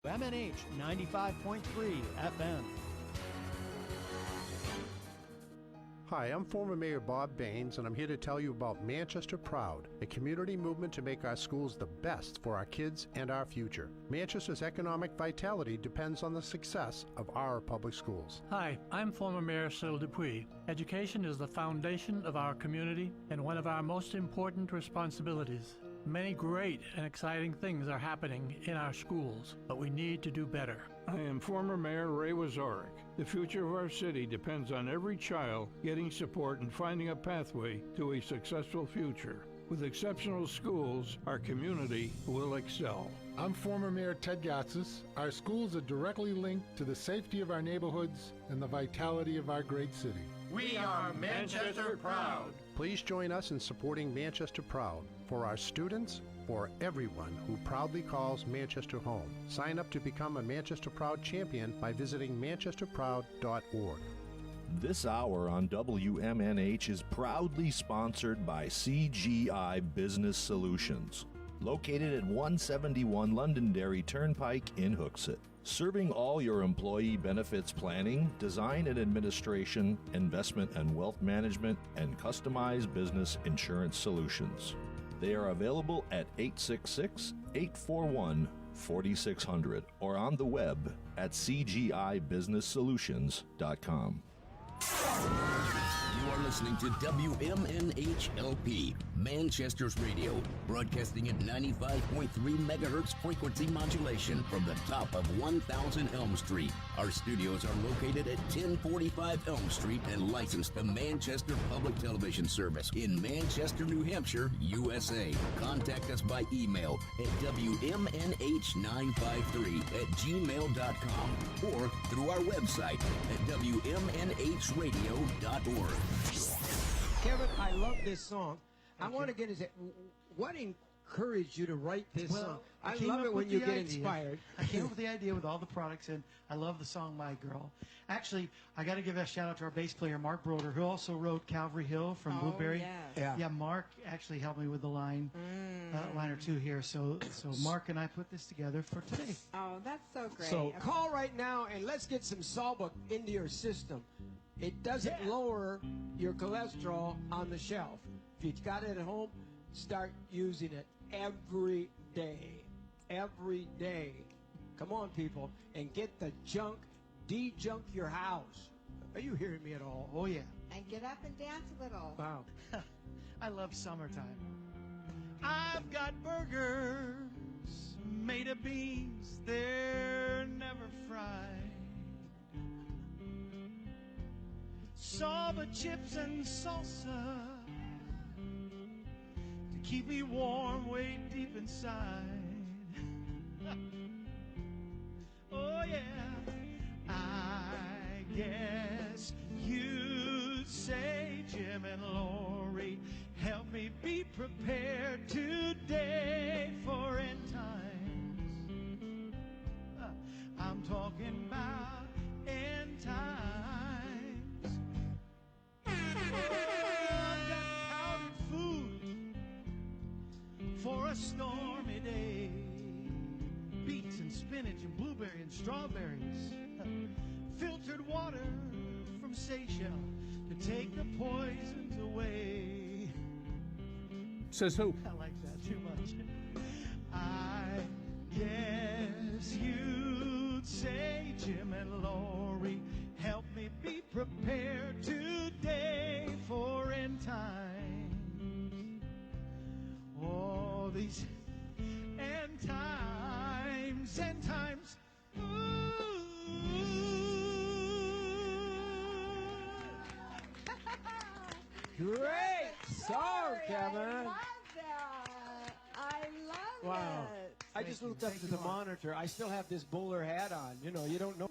MNH 95.3 FM. Hi, I'm former Mayor Bob Baines, and I'm here to tell you about Manchester Proud, a community movement to make our schools the best for our kids and our future. Manchester's economic vitality depends on the success of our public schools. Hi, I'm former Mayor Cyril Dupuis. Education is the foundation of our community and one of our most important responsibilities. Many great and exciting things are happening in our schools, but we need to do better. I am former Mayor Ray Wazorek. The future of our city depends on every child getting support and finding a pathway to a successful future. With exceptional schools, our community will excel. I'm former Mayor Ted Gatsis. Our schools are directly linked to the safety of our neighborhoods and the vitality of our great city. We are Manchester Proud. Please join us in supporting Manchester Proud for our students, for everyone who proudly calls Manchester home. Sign up to become a Manchester Proud champion by visiting manchesterproud.org. This hour on WMNH is proudly sponsored by CGI Business Solutions, located at 171 Londonderry Turnpike in Hooksett. Serving all your employee benefits planning, design and administration, investment and wealth management, and customized business insurance solutions. They are available at 866-841-4600 or on the web at cgibusinesssolutions.com. You are listening to WMNHLP, Manchester's radio, broadcasting at 95.3 megahertz frequency modulation from the top of 1000 Elm Street. Our studios are located at 1045 Elm Street and licensed to Manchester Public Television Service in Manchester, New Hampshire, USA. Contact us by email at WMNH953@gmail.com or through our website at WMNHradio.org. Kevin, I love this song. I want to get into what encouraged you to write this song? I love it when you get inspired. I came up with the idea with all the products, and I love the song My Girl. Actually, I got to give a shout out to our bass player, Mark Broder, who also wrote Calvary Hill from Blueberry. Yeah, Mark actually helped me with the line or two here. So Mark and I put this together for today. Oh, that's so great. So call right now and let's get some Sawbuck into your system. It doesn't lower your cholesterol on the shelf. If you've got it at home, start using it every day. Every day. Come on, people, and get the junk, de-junk your house. Are you hearing me at all? Oh, yeah. And get up and dance a little. Wow. I love summertime. I've got burgers made of beans. They're never fried. Saba chips and salsa to keep me warm way deep inside. Oh yeah, I guess you'd say, Jim and Lori, help me be prepared today for end times. I'm talking about end times. I've got powdered food for a stormy day. Beets and spinach and blueberry and strawberries. Filtered water from Seychelles to take the poisons away. Says who? I like that too much. I guess you'd say, Jim and Lori, help me be prepared today for end times. Oh, these end times, end times. Ooh. Great song, Kevin. I love that. I love it. I just looked up to the monitor. I still have this bowler hat on. You know, you don't know.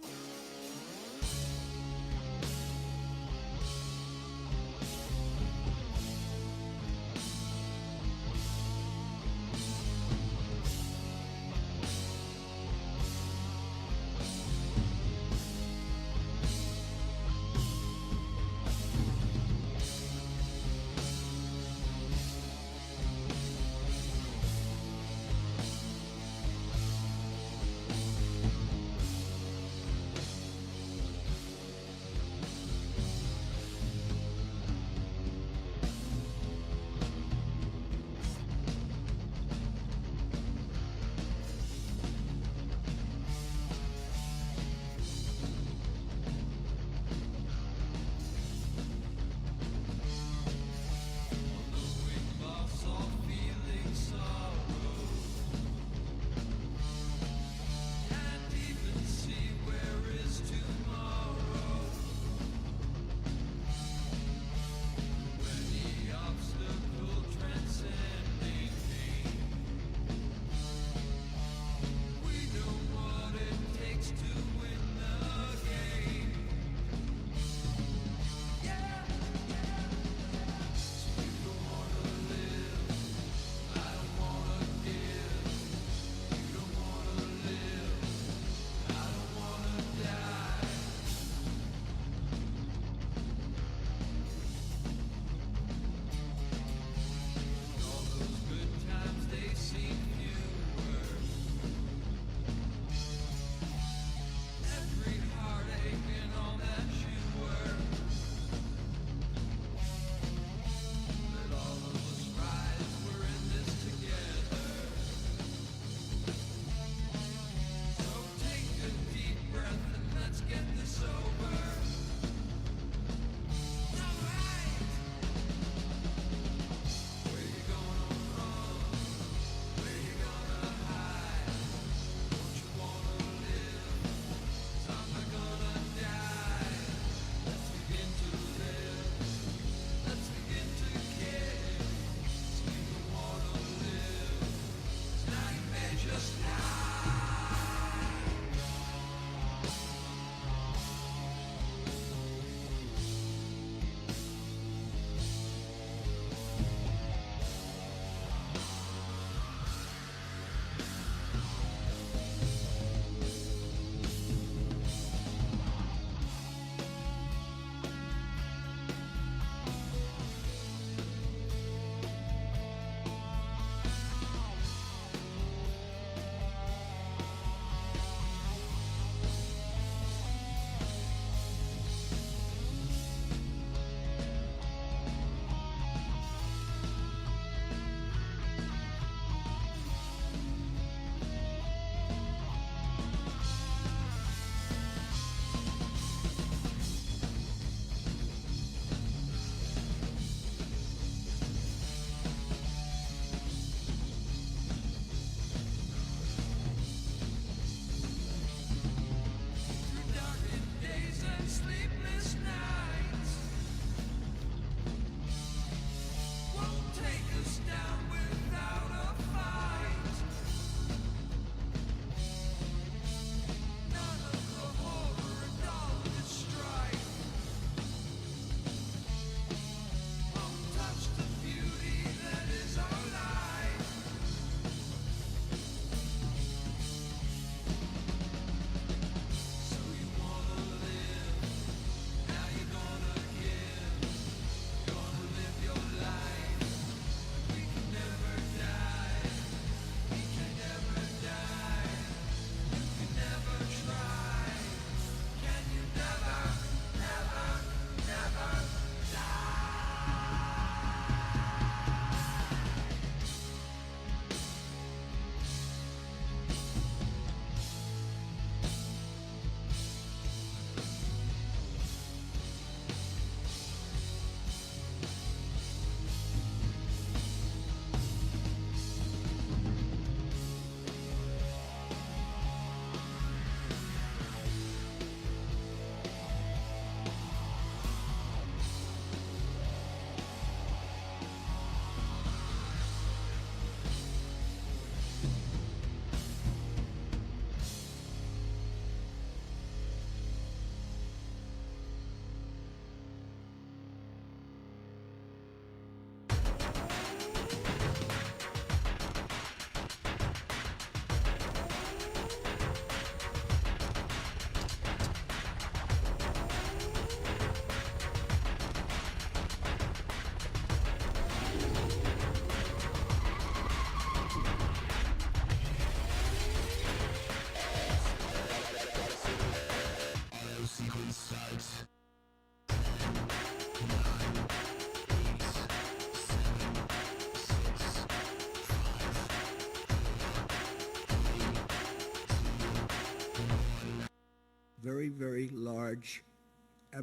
very, very large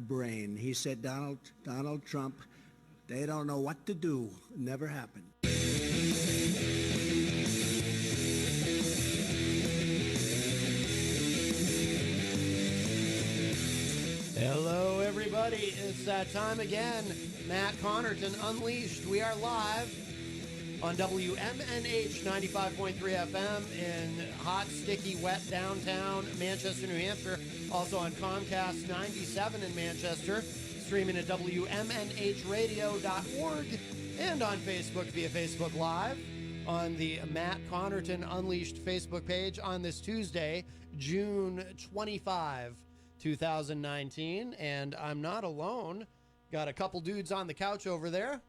brain. He said, Donald Trump, they don't know what to do. Never happened. Hello, everybody. It's that time again. Matt Connarton Unleashed. We are live on WMNH 95.3 FM in hot, sticky, wet downtown Manchester, New Hampshire. Also on Comcast 97 in Manchester. Streaming at WMNHradio.org and on Facebook via Facebook Live on the Matt Connarton Unleashed Facebook page on this Tuesday, June 25, 2019. And I'm not alone. Got a couple dudes on the couch over there.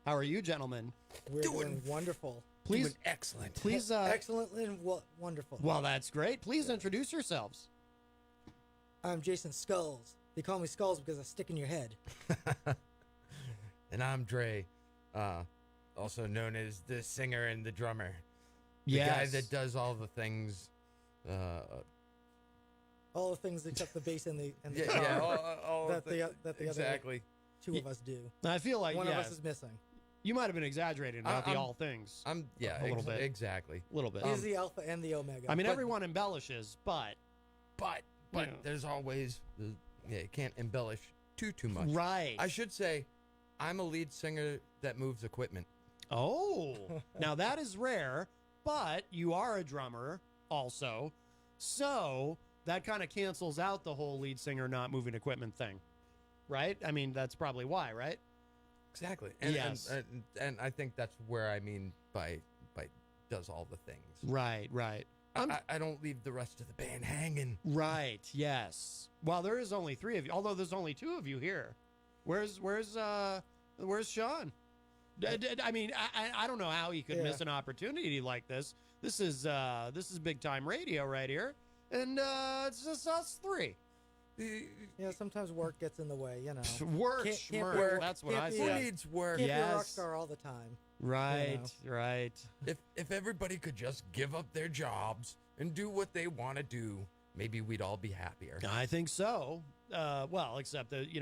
How are you, gentlemen? We're doing wonderful. Please, doing excellent. Please, excellent and wonderful. Well, that's great. Please introduce yourselves. I'm Jason Skulls. They call me Skulls because I stick in your head. And I'm Drae, also known as the singer and the drummer. The Yes. guy that does all the things. All the things except the bass and the Yeah, all that the other exactly. two of us do. I feel like one of us is missing. You might have been exaggerating about the all things. A little bit. Exactly. A little bit. He's the alpha and the omega. I mean, everyone embellishes, but you know. There's always you can't embellish too much. Right. I should say, I'm a lead singer that moves equipment. Oh, now that is rare, but you are a drummer also, so that kind of cancels out the whole lead singer not moving equipment thing, right? I mean, that's probably why, right? Exactly. And, yes. And I think that's where I mean by does all the things. Right. I don't leave the rest of the band hanging. Right. Yes. Well, there is only 3 of you, although there's only 2 of you here. Where's Sean? I mean, I don't know how he could miss an opportunity like this. This is big time radio right here, and it's just us 3. Yeah, sometimes work gets in the way, you know. Work, can't work. That's what I Who say. needs work? Can't be a rock Yes. star all the time. Right. You Right. If everybody could just give up their jobs and do what they want to do, maybe we'd all be happier. I think so. Well, except that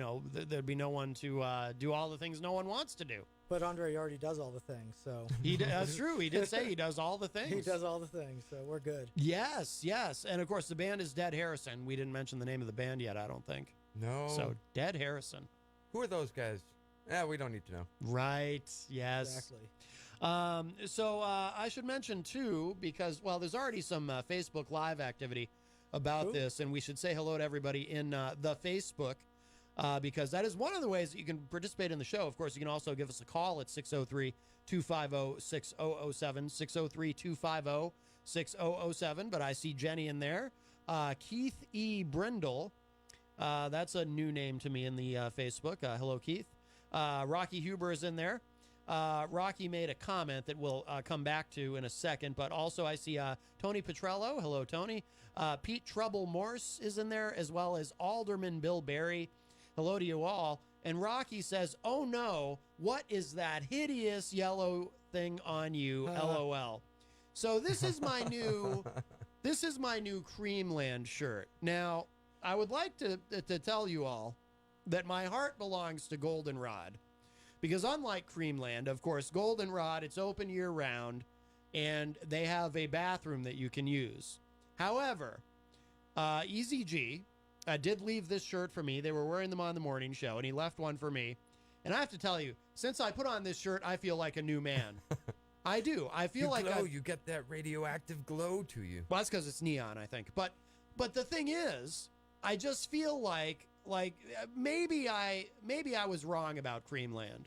there'd be no one to do all the things no one wants to do. But Andre already does all the things, so That's true. He did say he does all the things. he does all the things, so we're good. Yes, and of course the band is Dead Harrison. We didn't mention the name of the band yet, I don't think. No. So Dead Harrison. Who are those guys? Yeah, we don't need to know. Right. Yes. Exactly. So I should mention too, because there's already some Facebook Live activity about this, and we should say hello to everybody in the Facebook. Because that is one of the ways that you can participate in the show. Of course, you can also give us a call at 603-250-6007, 603-250-6007. But I see Jenny in there. Keith E. Brindle, that's a new name to me in the Facebook. Hello, Keith. Rocky Huber is in there. Rocky made a comment that we'll come back to in a second. But also I see Tony Petrello. Hello, Tony. Pete Trouble Morse is in there, as well as Alderman Bill Berry. Hello to you all. And Rocky says, "Oh no, what is that hideous yellow thing on you? LOL." So this is my new Creamland shirt. Now, I would like to tell you all that my heart belongs to Goldenrod, because unlike Creamland, of course, Goldenrod, it's open year round, and they have a bathroom that you can use. However, Eazy-G did leave this shirt for me. They were wearing them on the morning show, and he left one for me. And I have to tell you, since I put on this shirt, I feel like a new man. I do. I feel you get that radioactive glow to you. Well, that's because it's neon, I think. But the thing is, I just feel like maybe I was wrong about Creamland.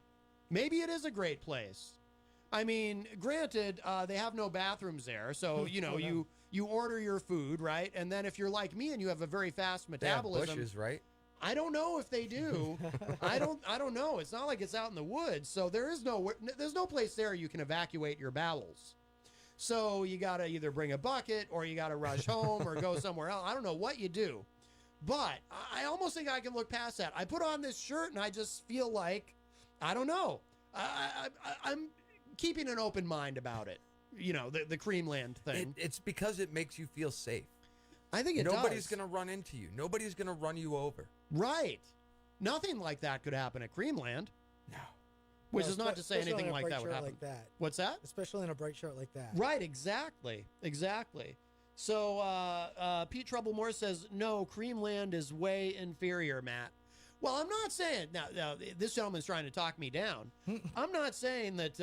Maybe it is a great place. I mean, granted, they have no bathrooms there, so you order your food, right? And then if you're like me and you have a very fast metabolism, they have bushes, right? I don't know if they do. I don't know. It's not like it's out in the woods, so there's no place there you can evacuate your bowels. So you got to either bring a bucket or you got to rush home or go somewhere else. I don't know what you do, but I almost think I can look past that. I put on this shirt and I just feel like, I don't know. I'm keeping an open mind about it. The Creamland thing. It's because it makes you feel safe. I think it Nobody's does. going to run into you. Nobody's going to run you over. Right. Nothing like that could happen at Creamland. No. Which No, is not to say especially anything in a like bright that would shirt happen. like that. What's that? Especially in a bright shirt like that. Right, exactly. So Pete Troublemore says, no, Creamland is way inferior, Matt. Well, I'm not saying, now this gentleman's trying to talk me down. I'm not saying that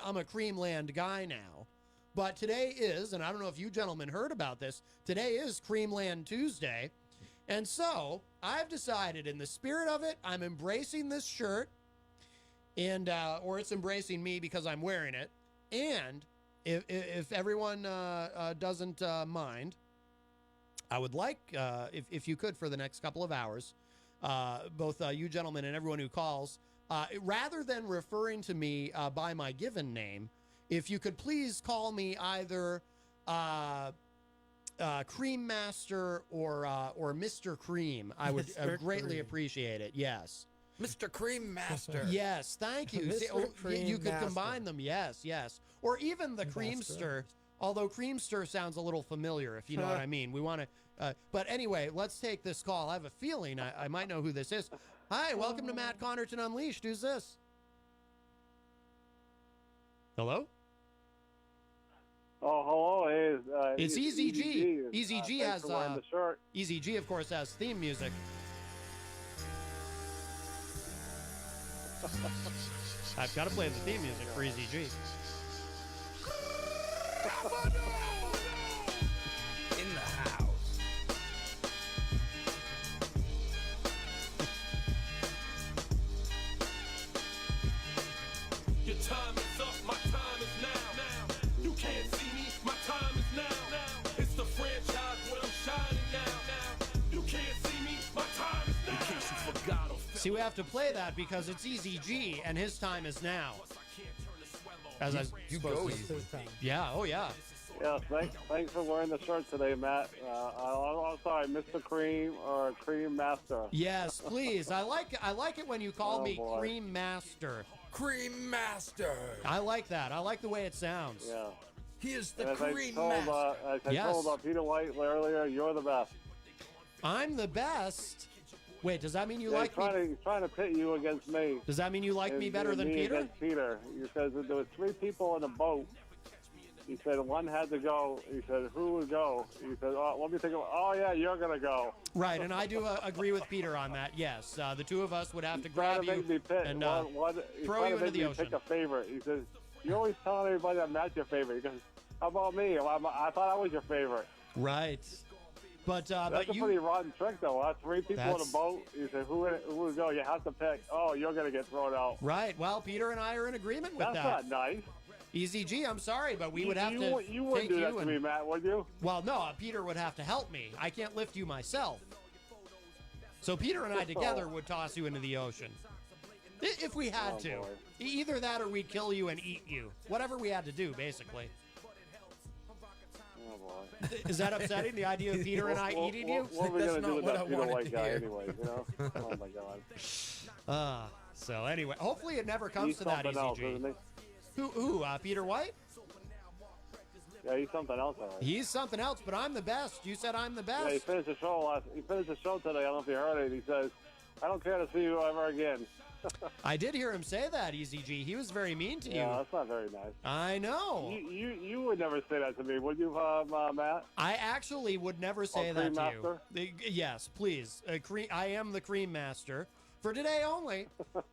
I'm a Creamland guy now. But today is, and I don't know if you gentlemen heard about this, today is Creamland Tuesday. And so I've decided, in the spirit of it, I'm embracing this shirt, and or it's embracing me because I'm wearing it. And if everyone doesn't mind, I would like, if you could, for the next couple of hours, both you gentlemen and everyone who calls, rather than referring to me by my given name, if you could please call me either Cream Master or Mr. Cream, I would greatly appreciate it. Yes. Mr. Cream Master. Yes, thank you. See, you could combine them. Yes. Or even the Creamster, although Creamster sounds a little familiar, if you know what I mean. We want to, but anyway, let's take this call. I have a feeling I might know who this is. Hi, welcome to Matt Connarton Unleashed. Who's this? Hello? Oh, hello. Hey, it's Eazy-G. Eazy-G has the shirt. Eazy-G, of course, has theme music. I've got to play the theme music for Eazy-G. In the house. Your time is up, my time is now. You can't see me, my time is now. It's the franchise where I'm shining now. You can't see me, my time is now. In case you forgot. See, we have to play that because it's Eazy-G and his time is now. As you go easy. Yeah, oh yeah. Yeah, thanks for wearing the shirt today, Matt. I'm sorry, Mr. Cream or Cream Master. Yes, please. I like it when you call me boy. Cream Master. Cream Master. I like that. I like the way it sounds. Yeah. He is the And Cream Master. As I told Peter White earlier, you're the best. I'm the best. Wait, does that mean you like me? He's trying to pit you against me. Does that mean you like me better than Peter? Against Peter. He says that there were 3 people in a boat. He said one had to go. He said, who would go? He said, oh, let me think about. Oh yeah, you're gonna go. Right, and I do agree with Peter on that. Yes, the two of us would have to grab you and throw you into the ocean. Pick a favorite. He says, you're always telling everybody that Matt's your favorite. He goes, how about me? I thought I was your favorite. Right. But that's a pretty rotten trick, though. That's 3 people in a boat. You said, who would go? You have to pick. Oh, you're going to get thrown out. Right. Well, Peter and I are in agreement with that. That's not nice. Eazy-G, I'm sorry, but we would have to You wouldn't do that to me, Matt, would you? Well, no, Peter would have to help me. I can't lift you myself. So Peter and I together would toss you into the ocean. If we had to. Boy. Either that or we'd kill you and eat you. Whatever we had to do, basically. Oh, boy. Is that upsetting, the idea of Peter and I eating you? What are we going to do with that Peter White guy anyway, you know? Oh, my God. So anyway, hopefully it never comes to that, Eazy-G. Who, Peter White? Yeah, he's something else, all right. He's something else, but I'm the best. You said I'm the best. Yeah, he finished the show today. I don't know if you heard it. He says, I don't care to see you ever again. I did hear him say that, Eazy-G. He was very mean to you. Yeah, that's not very nice. I know. You would never say that to me, would you, Matt? I actually would never say that to you. Yes, please. I am the Cream Master for today only.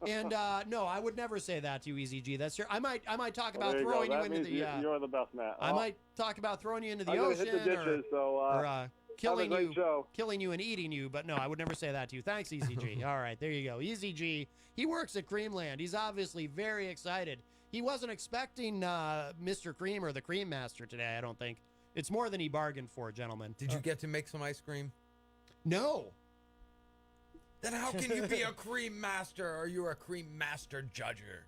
And no, I would never say that to you, Eazy-G. That's your. I might talk about throwing you into the. You're the best, Matt. I might talk about throwing you into the ocean hit the ditches, or killing you and eating you, but no, I would never say that to you. Thanks, Eazy-G. All right, there you go. Eazy-G, he works at Creamland. He's obviously very excited. He wasn't expecting Mr. Cream or the Cream Master today, I don't think. It's more than he bargained for, gentlemen. Did you get to make some ice cream? No. Then how can you be a Cream Master or you're a Cream Master judger?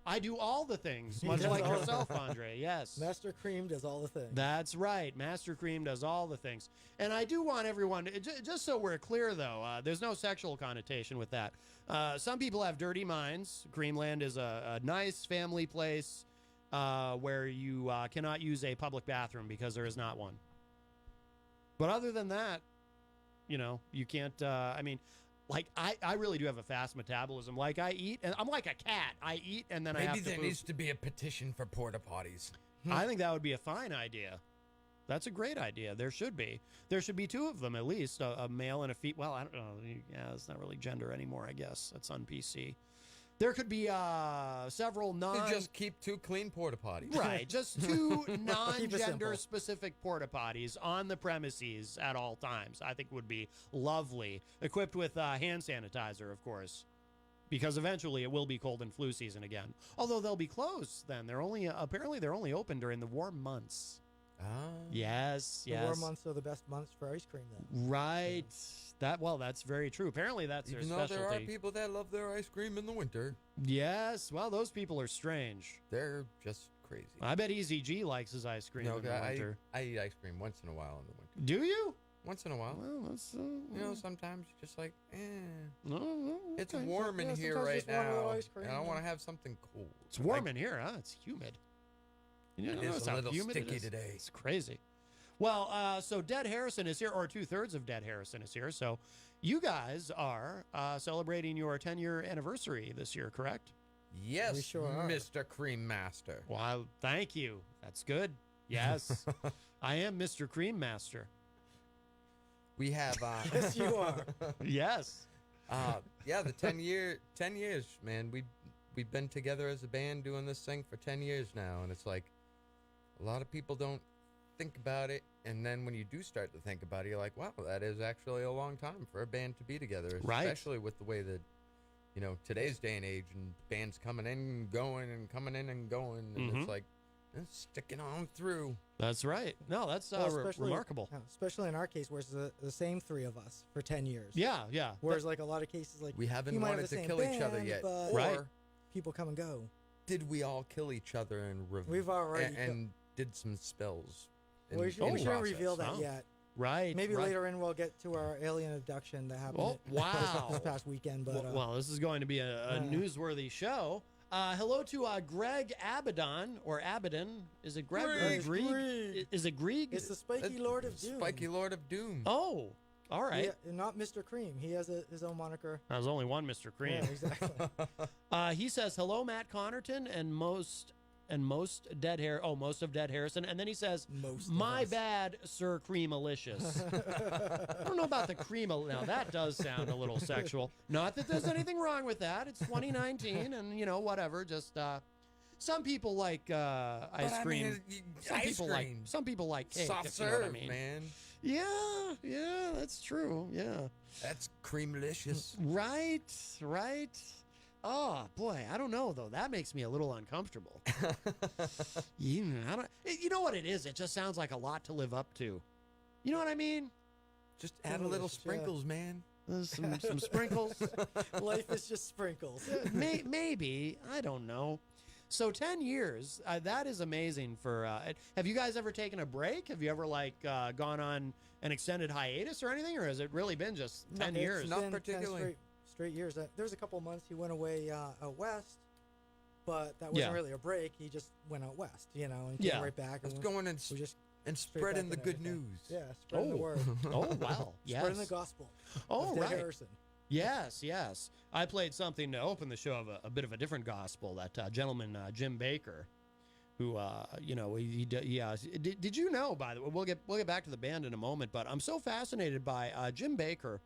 I do all the things, much like yourself, Andre. Yes. Master Cream does all the things. That's right. Master Cream does all the things. And I do want everyone, just so we're clear, though, there's no sexual connotation with that. Some people have dirty minds. Creamland is a nice family place where you cannot use a public bathroom because there is not one. But other than that, you can't, like, I really do have a fast metabolism. Like, I eat, and I'm like a cat. I eat, and then I have to Maybe there poop. needs to be a petition for porta potties. I think that would be a fine idea. That's a great idea. There should be. There should be two of them at least, a male and a female. Well, I don't know. Yeah, it's not really gender anymore, I guess. That's on PC. There could be several just keep 2 clean porta potties. Right, just 2 non-gender specific porta potties on the premises at all times. I think would be lovely. Equipped with hand sanitizer, of course, because eventually it will be cold and flu season again. Although they'll be closed then. They're only open during the warm months. Ah. Yes, The warm months are the best months for ice cream then. Right. That's very true. Apparently that's Even their though specialty. there are people that love their ice cream in the winter. Yes, well, those people are strange. They're just crazy. I bet Eazy-G likes his ice cream in the winter. I eat ice cream once in a while in the winter. Do you? Once in a while. Well, that's sometimes you're just like, No, it's okay. warm in here sometimes right just want a little now, ice cream, and I yeah. want to have something cool. It's warm in here, huh? It's humid. You It notice is a how little humid it sticky is? today. It's crazy. Well, so Dead Harrison is here, or 2/3 of Dead Harrison is here. So you guys are celebrating your 10-year anniversary this year, correct? Yes, We sure are. Mr. Cream Master. Well, thank you. That's good. Yes, I am Mr. Cream Master. We have Yes, you are. Yes. The 10 years, man. We've been together as a band doing this thing for 10 years now, and it's like a lot of people don't think about it, and then when you do start to think about it, you're like, wow, that is actually a long time for a band to be together, Right. especially with the way that today's day and age, and bands coming in and going and coming in and going, and it's like sticking on through. That's right. No, that's Well, especially- remarkable. yeah, especially in our case, where it's the same 3 of us for 10 years. Yeah, yeah. Whereas like a lot of cases, like We haven't you might have wanted the to same kill each other band, yet. but Right. Or people come and go. did we all kill each other and We've already and did some spells? We shouldn't reveal that Oh. yet. Right. Maybe right. later in we'll get to our alien abduction that happened Oh, wow. this past weekend. But well, this is going to be a newsworthy show. Hello to Greg Abaddon, or Abaddon. Is it Greg? Greg. Or Grieg? Greg. Is it Grieg? it's the Spiky Lord of Doom. Spiky Lord of Doom. Oh, all right. Yeah, not Mr. Cream. He has his own moniker. There's only one Mr. Cream. Yeah, exactly. He says, hello, Matt Connarton, and most of Dead Harrison. And then he says, my bad, Sir Creamalicious. I don't know about the cream. Now, that does sound a little sexual. Not that there's anything wrong with that. It's 2019, and, whatever. Just, some people like ice cream. Some people like cake. Soft if serve, you know what I mean. man. Yeah, that's true. Yeah. That's creamlicious. Right. Oh boy, I don't know though. That makes me a little uncomfortable. You know what it is? It just sounds like a lot to live up to. You know what I mean? Just add a little sprinkles, man. Some sprinkles. Life is just sprinkles. Maybe, I don't know. So 10 years, that is amazing. Have you guys ever taken a break? Have you ever gone on an extended hiatus or anything, or has it really been just 10 years? Not Been 10 particularly. straight years. There was a couple months he went away out west, but that wasn't really a break. He just went out west, and came right back. Let's and go in and we just spreading the back good and everything. news. Yeah, spreading the word. Oh, wow. Yes. Spreading the gospel. Oh, of Dead right. Harrison. Yes. I played something to open the show of a bit of a different gospel. That gentleman, Jim Baker, who, did you know, by the way, we'll get back to the band in a moment, but I'm so fascinated by Jim Baker.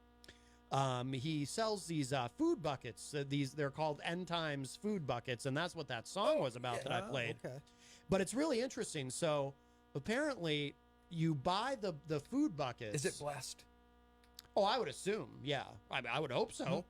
He sells these food buckets. They're called End Times food buckets, and that's what that song was about that I played. Okay. But it's really interesting. So apparently, you buy the food buckets. Is it blessed? Oh, I would assume. Yeah, I would hope so. Mm-hmm.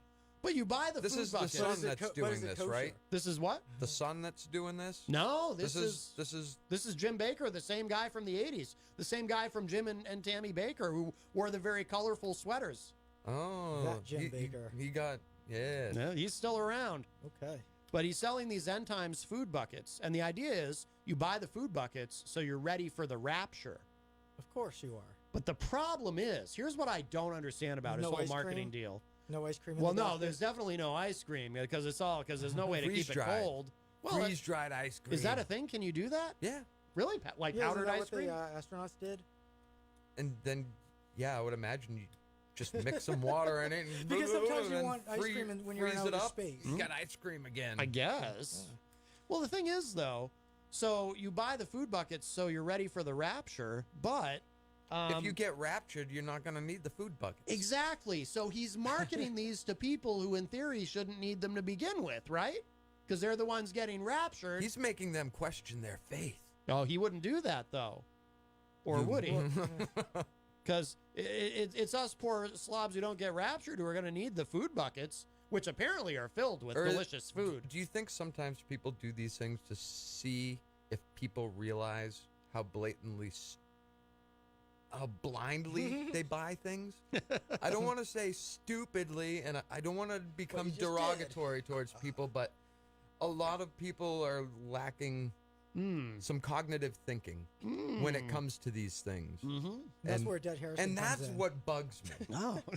But you buy the This food is the buckets. son that's doing this, right? This is what? The son that's doing this? No, this is This is Jim Baker, the same guy from the 80s, the same guy from Jim and Tammy Baker, who wore the very colorful sweaters. Oh, That Jim Baker. He got Yeah, he's still around. Okay. But he's selling these End Times food buckets, and the idea is you buy the food buckets so you're ready for the rapture. Of course you are. But the problem is, here's what I don't understand about his No whole ice marketing cream? deal. No ice cream. Well, in the no, basket? there's definitely no ice cream because there's no way to keep it Freeze-dried. cold. Well, freeze-dried ice cream. is that a thing? Can you do that? Yeah. Really? Like Yeah, powdered isn't that ice what cream? the astronauts did? And then yeah, I would imagine you just mix some water in it. And Because sometimes you and want ice cream when you're in freeze it outer up. space. You got ice cream again. I guess. Yeah. Well, the thing is, though, so you buy the food buckets so you're ready for the rapture, but if you get raptured, you're not going to need the food buckets. Exactly. So he's marketing these to people who, in theory, shouldn't need them to begin with, right? Because they're the ones getting raptured. He's making them question their faith. Oh, he wouldn't do that, though. Or would he? Because it's us poor slobs who don't get raptured who are going to need the food buckets, which apparently are filled with delicious food. Do you think sometimes people do these things to see if people realize how blatantly, how blindly they buy things? I don't want to say stupidly, and I don't want to become derogatory towards people, but a lot of people are lacking some cognitive thinking when it comes to these things. That's where Dead Harrison And comes that's in. what bugs me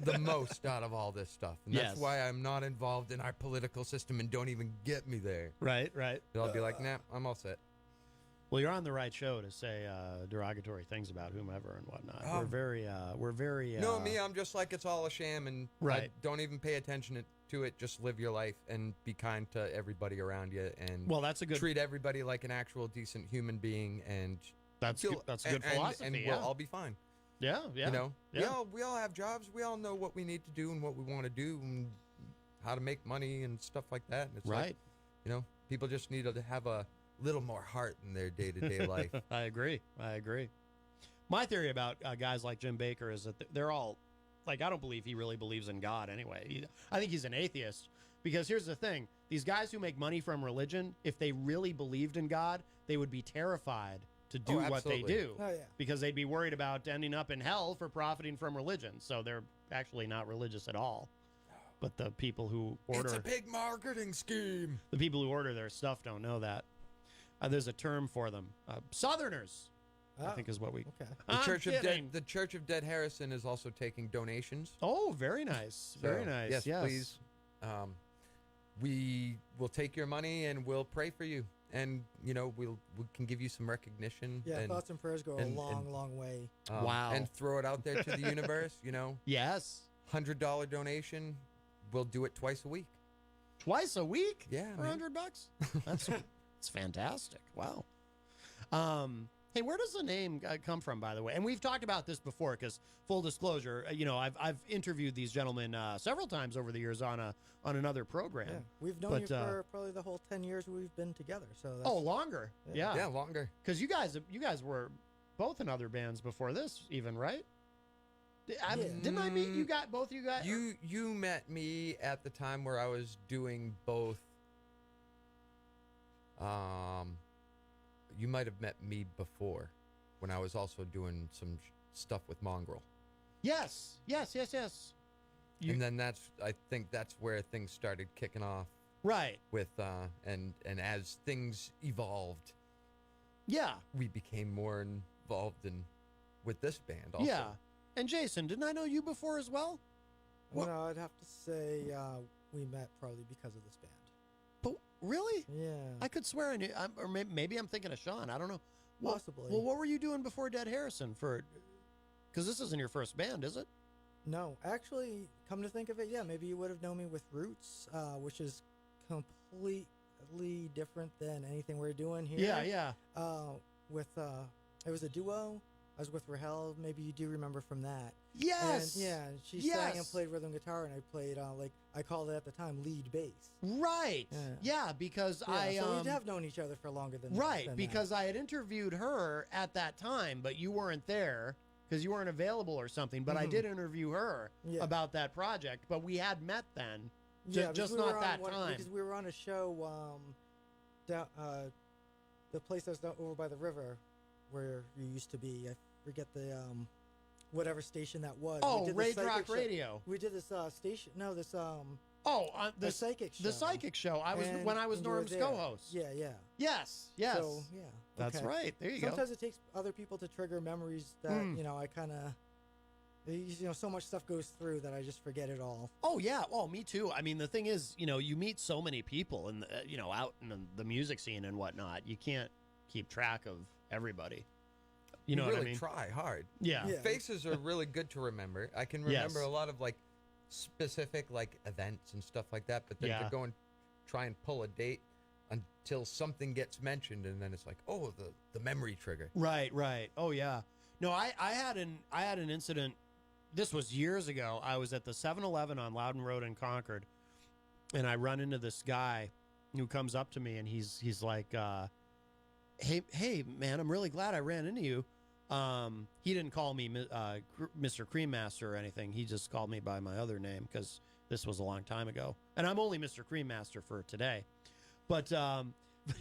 the most out of all this stuff. And that's why I'm not involved in our political system and don't even get me there. Right. I'll be like, nah, I'm all set. Well, you're on the right show to say derogatory things about whomever and whatnot. We're very. No, me, I'm just like, it's all a sham, and I don't even pay attention to it. Just live your life and be kind to everybody around you, and that's a good treat everybody like an actual decent human being, and that's a good philosophy. And we'll all be fine. Yeah. You know, we all have jobs. We all know what we need to do and what we want to do and how to make money and stuff like that. And it's like, you know, people just need to have a little more heart in their day-to-day life. I agree. My theory about guys like Jim Baker is that they're all, like, I don't believe he really believes in God anyway. I think he's an atheist, because here's the thing. These guys who make money from religion, if they really believed in God, they would be terrified to do what they do. Oh, yeah. Because they'd be worried about ending up in hell for profiting from religion. So they're actually not religious at all. But the people who order... It's a big marketing scheme. The people who order their stuff don't know that. There's a term for them. Southerners, I think is what we... Okay. The Church of Dead Harrison is also taking donations. Oh, very nice. Very nice. Yes, please. We will take your money and we'll pray for you. And, you know, we can give you some recognition. Yeah, and, thoughts and prayers go a long way. Wow. And throw it out there to the universe, you know. Yes. $100 donation. We'll do it twice a week. Twice a week? Yeah. For $100? That's... It's fantastic. Wow. Hey, where does the name come from, by the way? And we've talked about this before, because full disclosure, you know, I've interviewed these gentlemen several times over the years on another program. Yeah, we've known you for probably the whole 10 years we've been together. So that's, longer. Yeah, longer. Because you guys were both in other bands before this, even, right? Didn't I meet you guys? Both you guys? You met me at the time where I was doing both. You might have met me before, when I was also doing some stuff with Mongrel. Yes. And then I think that's where things started kicking off. Right. With and as things evolved, we became more involved with this band also. Yeah. And Jason, didn't I know you before as well? Well, no, I'd have to say we met probably because of this band. But really? Yeah. I could swear I knew, or maybe I'm thinking of Sean. I don't know. Possibly. Well, what were you doing before Dead Harrison? Because this isn't your first band, is it? No, actually, come to think of it, maybe you would have known me with Roots, which is completely different than anything we're doing here. Yeah. It was a duo. I was with Rahel. Maybe you do remember from that. Yes. And she sang and played rhythm guitar, and I played I called it at the time lead bass. Right. Yeah, because so we'd have known each other for longer than because I had interviewed her at that time, but you weren't there because you weren't available or something. But I did interview her about that project. But we had met then, just not that time. Because we were on a show down the place that's down over by the river where you used to be. I forget the whatever station that was. Oh, Rage Rock Radio. We did this station. No, this the psychic show. The psychic show. When I was Norm's co-host. Yeah. Yes. So that's right. There you go. Sometimes it takes other people to trigger memories that I kind of. So much stuff goes through that I just forget it all. Oh yeah, me too. I mean, the thing is, you meet so many people, and out in the music scene and whatnot. You can't keep track of everybody. You know really what I mean? Try hard. Yeah. Faces are really good to remember. I can remember a lot of like specific like events and stuff like that, but then to go and try and pull a date until something gets mentioned, and then it's like, oh, the memory trigger. Right. Oh yeah. No, I had an incident. This was years ago. I was at the 7-Eleven on Loudon Road in Concord, and I run into this guy who comes up to me, and he's like, hey man, I'm really glad I ran into you. He didn't call me Mr. Creammaster or anything. He just called me by my other name because this was a long time ago, and I'm only Mr. Creammaster for today. But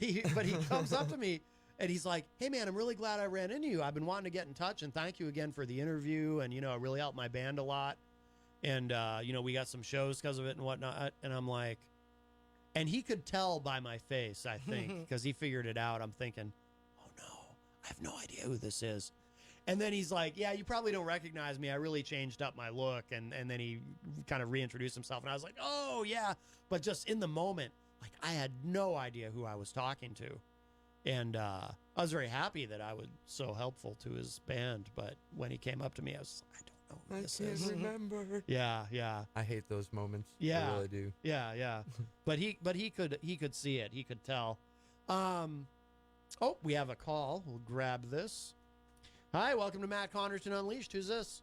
he comes up to me and he's like, "Hey man, I'm really glad I ran into you. I've been wanting to get in touch, and thank you again for the interview. And it really helped my band a lot. And we got some shows because of it and whatnot." And I'm like, and he could tell by my face, I think, because he figured it out. I'm thinking, oh no, I have no idea who this is. And then he's like, "Yeah, you probably don't recognize me. I really changed up my look." And then he kind of reintroduced himself, and I was like, "Oh yeah," but just in the moment. Like, I had no idea who I was talking to. And I was very happy that I was so helpful to his band. But when he came up to me, I was like, I don't know who this is. I can't remember. Yeah. I hate those moments. Yeah. I really do. Yeah. But he could see it. He could tell. We have a call. We'll grab this. Hi, welcome to Matt Connarton Unleashed. Who's this?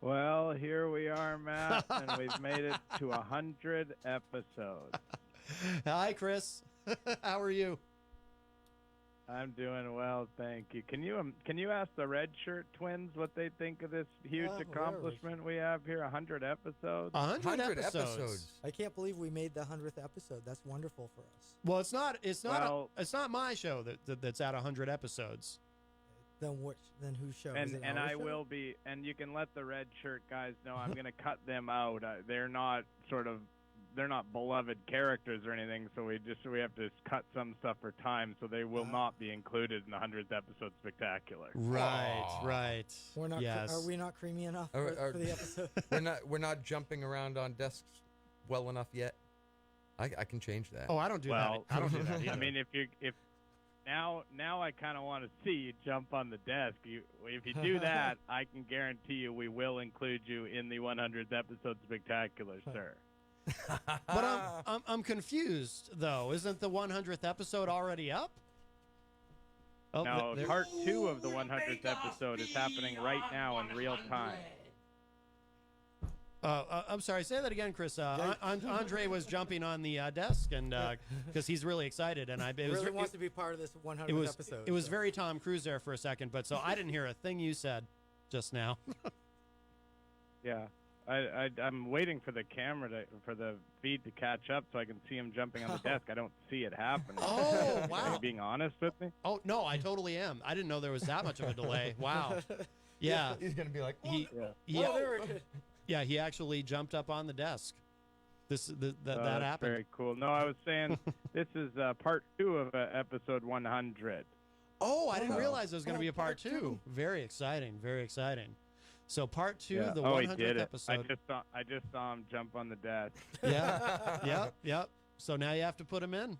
Well, here we are, Matt, and we've made it to 100 episodes. Hi, Chris. How are you? I'm doing well, thank you. Can you ask the Red Shirt Twins what they think of this huge accomplishment we have here? 100 episodes. 100 episodes. I can't believe we made the 100th episode. That's wonderful for us. Well, it's not my show that's at 100 episodes. Then whose show? And I will be, and you can let the Red Shirt guys know I'm going to cut them out. They're not beloved characters or anything, so we have to cut some stuff for time, so they will not be included in the 100th episode spectacular. Right. We're not. Yes. Are we not creamy enough for the episode? We're not jumping around on desks well enough yet. I can change that. Oh, I don't do that. I don't do that either. I mean, if now I kind of want to see you jump on the desk. If you do that, I can guarantee you we will include you in the 100th episode spectacular, sir. But I'm confused though. Isn't the 100th episode already up? No, part 2 of the 100th episode is happening right now in real time. I'm sorry. Say that again, Chris. Andre was jumping on the desk, and because he's really excited, and really wants to be part of this 100th episode. It was very Tom Cruise there for a second, but so I didn't hear a thing you said just now. Yeah, I'm waiting for the camera for the feed to catch up so I can see him jumping on the desk. I don't see it happening. Oh, wow! Are you being honest with me? Oh no, I totally am. I didn't know there was that much of a delay. Wow. Yeah, he's gonna be like, Yeah, he actually jumped up on the desk. That happened. Very cool. No, I was saying this is part 2 of episode 100. Oh, I didn't realize there was going to be a part 2. Very exciting. Very exciting. So part 2, the 100th episode. I just saw him jump on the desk. Yeah. Yep. So now you have to put him in.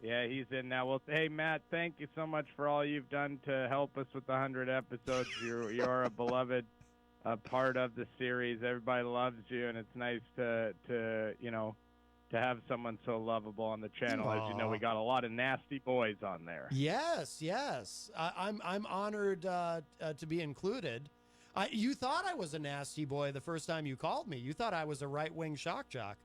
Yeah, he's in now. Well, hey, Matt, thank you so much for all you've done to help us with the 100 episodes. You're a beloved part of the series. Everybody loves you, and it's nice to have someone so lovable on the channel. Aww. As you know, we got a lot of nasty boys on there. Yes. I'm honored to be included. You thought I was a nasty boy the first time you called me. You thought I was a right-wing shock jock.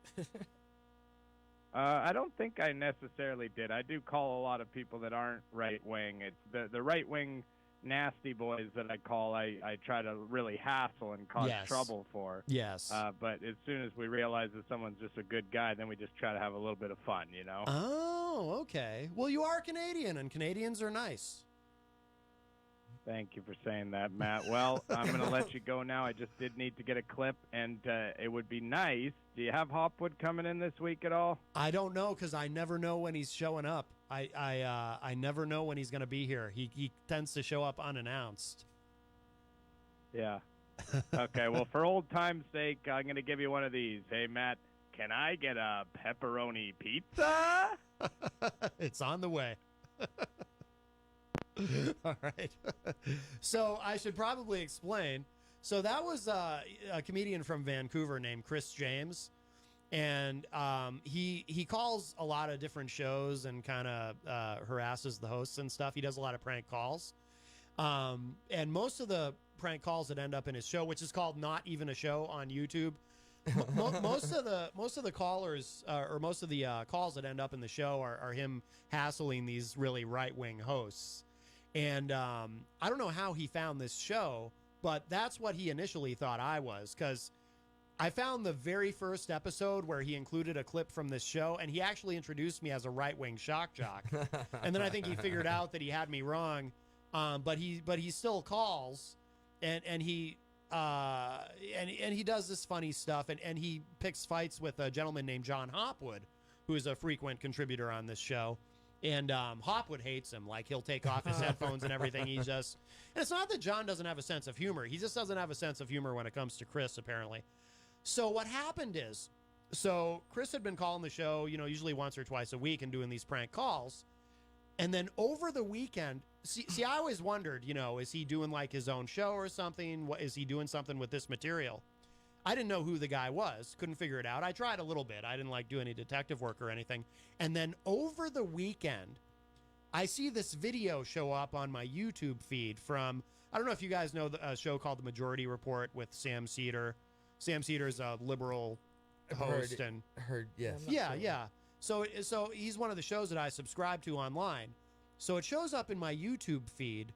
I don't think I necessarily did. I do call a lot of people that aren't right-wing. It's the right-wing nasty boys that I call, I try to really hassle and cause trouble for. Yes. But as soon as we realize that someone's just a good guy, then we just try to have a little bit of fun, you know? Oh, okay. Well, you are Canadian, and Canadians are nice. Thank you for saying that, Matt. Well, I'm going to let you go now. I just did need to get a clip, and it would be nice. Do you have Hopwood coming in this week at all? I don't know, because I never know when he's showing up. I never know when he's going to be here. He tends to show up unannounced. Yeah. Okay, well, for old time's sake, I'm going to give you one of these. Hey, Matt, can I get a pepperoni pizza? It's on the way. All right. So I should probably explain. So that was a comedian from Vancouver named Chris James. And he calls a lot of different shows and kind of harasses the hosts and stuff. He does a lot of prank calls. And most of the prank calls that end up in his show, which is called Not Even a Show on YouTube, most of the callers or most of the calls that end up in the show are him hassling these really right-wing hosts. And I don't know how he found this show, but that's what he initially thought I was, because I found the very first episode where he included a clip from this show, and he actually introduced me as a right-wing shock jock. And then I think he figured out that he had me wrong, but he still calls, and he does this funny stuff, and he picks fights with a gentleman named John Hopwood, who is a frequent contributor on this show. And Hopwood hates him. Like, he'll take off his headphones and everything. And it's not that John doesn't have a sense of humor. He just doesn't have a sense of humor when it comes to Chris, apparently. So what happened is, Chris had been calling the show, usually once or twice a week and doing these prank calls. And then over the weekend, see, I always wondered, is he doing like his own show or something? Is he doing something with this material? I didn't know who the guy was. Couldn't figure it out. I tried a little bit. I didn't do any detective work or anything. And then over the weekend, I see this video show up on my YouTube feed from, I don't know if you guys know a show called The Majority Report with Sam Cedar. Sam Cedar's a liberal host. Yes. Yeah. So he's one of the shows that I subscribe to online. So it shows up in my YouTube feed,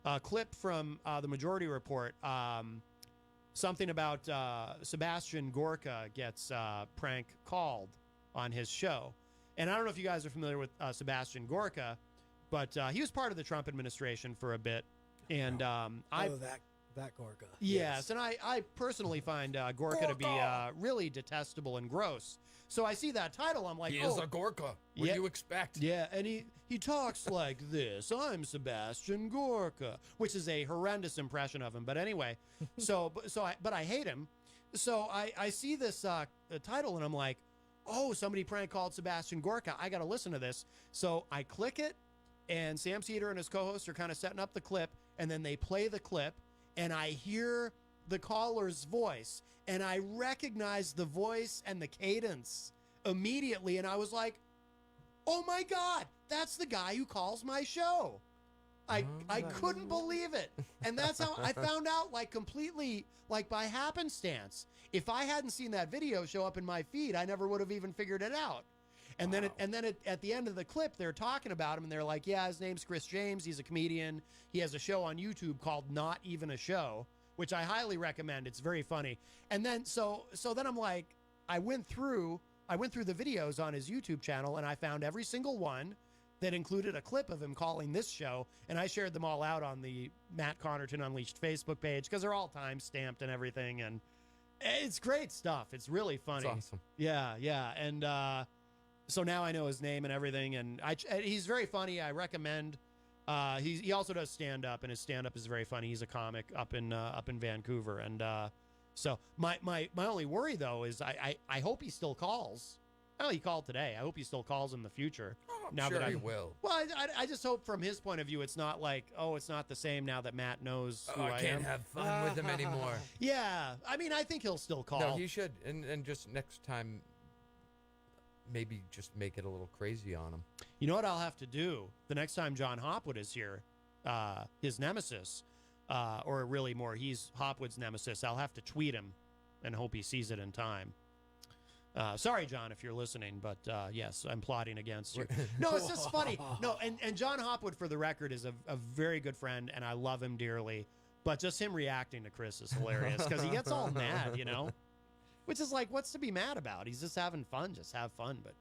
a clip from The Majority Report, something about Sebastian Gorka gets prank called on his show. And I don't know if you guys are familiar with Sebastian Gorka, but he was part of the Trump administration for a bit. And that Gorka. Yes, and I personally find Gorka to be really detestable and gross. So I see that title, I'm like, he is a Gorka. What do you expect? Yeah, and he talks like this. I'm Sebastian Gorka, which is a horrendous impression of him. But anyway, but I hate him. So I see this title, and I'm like, oh, somebody prank called Sebastian Gorka. I got to listen to this. So I click it, and Sam Cedar and his co-host are kind of setting up the clip, and then they play the clip, and I hear the caller's voice, and I recognize the voice and the cadence immediately, and I was like, oh my God, that's the guy who calls my show. I couldn't believe it. And that's how I found out, completely, by happenstance. If I hadn't seen that video show up in my feed, I never would have even figured it out. And then at the end of the clip, they're talking about him, and they're like, yeah, his name's Chris James. He's a comedian. He has a show on YouTube called Not Even a Show, which I highly recommend. It's very funny. And then so then I'm like, I went through the videos on his YouTube channel, and I found every single one that included a clip of him calling this show, and I shared them all out on the Matt Connarton Unleashed Facebook page, because they're all time-stamped and everything, and it's great stuff. It's really funny. It's awesome. Yeah. And so now I know his name and everything, and he's very funny. I recommend. He also does stand-up, and his stand-up is very funny. He's a comic up in Vancouver, and so my only worry, though, is I hope he still calls. Well, he called today. I hope he still calls in the future. I'm sure he will. Well, I just hope from his point of view, it's not like, oh, it's not the same now that Matt knows who I am. I can't have fun with him anymore. Yeah. I mean, I think he'll still call. No, he should. And just next time, maybe just make it a little crazy on him. You know what I'll have to do? The next time John Hopwood is here, his nemesis, or really more, he's Hopwood's nemesis, I'll have to tweet him and hope he sees it in time. Sorry, John, if you're listening, but yes, I'm plotting against you. No, it's just funny. No, and John Hopwood, for the record, is a very good friend, and I love him dearly. But just him reacting to Chris is hilarious, because he gets all mad, Which is like, what's to be mad about? He's just having fun. Just have fun. But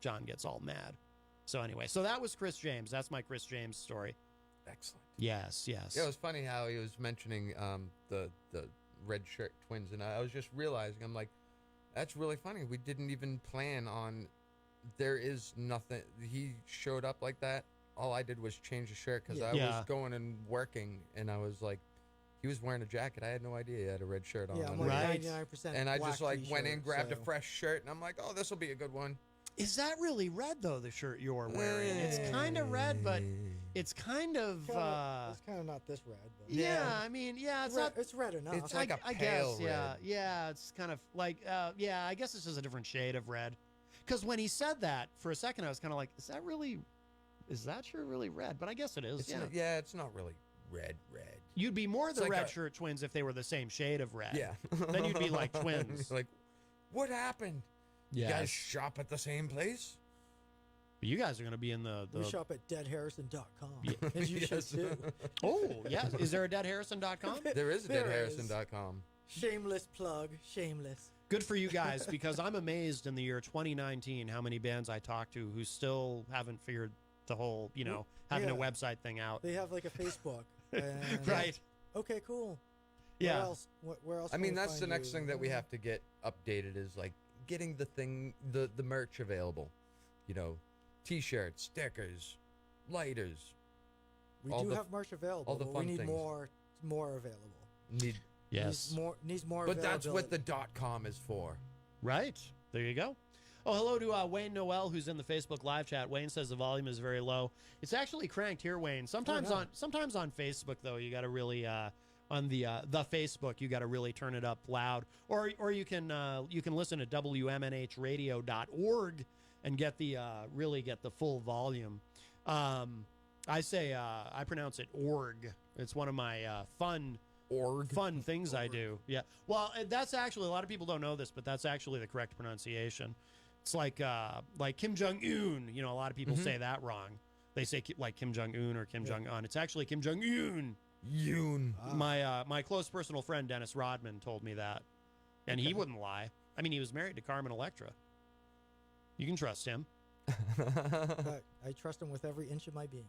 John gets all mad. So anyway, so that was Chris James. That's my Chris James story. Excellent. Yes. Yeah, it was funny how he was mentioning the red shirt twins, and I was just realizing, I'm like, that's really funny. We didn't even plan on. There is nothing. He showed up like that. All I did was change the shirt, because I was going and working, and I was like, he was wearing a jacket. I had no idea he had a red shirt on. Yeah, I'm like 99% and I just black went in, t-shirt, grabbed a fresh shirt, and I'm like, oh, this will be a good one. Is that really red though? The shirt you're wearing, it's kind of red, but it's kind of. It's kind of not this red. But Yeah, I mean, yeah, it's not. It's red enough. It's like a I pale guess, red. yeah, it's kind of like, yeah, I guess this is a different shade of red. Because when he said that, for a second, I was kind of like, is that shirt really red? But I guess it is. It's Yeah, not, yeah, it's not really red. you'd be more It's the like red a- shirt twins if they were the same shade of red. Yeah. Then you'd be like twins. Like, what happened? You guys shop at the same place? But you guys are going to be in the. We shop at deadharrison.com. Yeah. And you should too. Oh, yeah. Is there a deadharrison.com? There is a There deadharrison.com. Shameless plug. Shameless. Good for you guys, because I'm amazed in the year 2019 how many bands I talked to who still haven't figured the whole, having a Yeah. website thing out. They have like a Facebook. And Right. Okay, cool. Yeah. Where else? Where else? I can mean, we that's find the next you? thing that we have to get updated is like getting the merch available. T-shirts, stickers, lighters. We all do the- have merch available. all the but fun we need things. more available. Need Yes. Needs more. But that's what availability. the .com is for. Right. There you go. Oh, hello to Wayne Noel, who's in the Facebook live chat. Wayne says the volume is very low. It's actually cranked here, Wayne. Sometimes no. on Facebook though, you got to really on the Facebook, you got to really turn it up loud. Or you can listen to WMNHradio.org and get the full volume. I pronounce it org. It's one of my fun things I do. Yeah. Well, that's actually, a lot of people don't know this, but that's actually the correct pronunciation. It's like Kim Jong-un. A lot of people say that wrong. They say like Kim Jong-un or Kim Jong-un. It's actually Kim Jong-un. My close personal friend Dennis Rodman told me that, and he wouldn't lie. I mean, he was married to Carmen Electra. You can trust him. But I trust him with every inch of my being.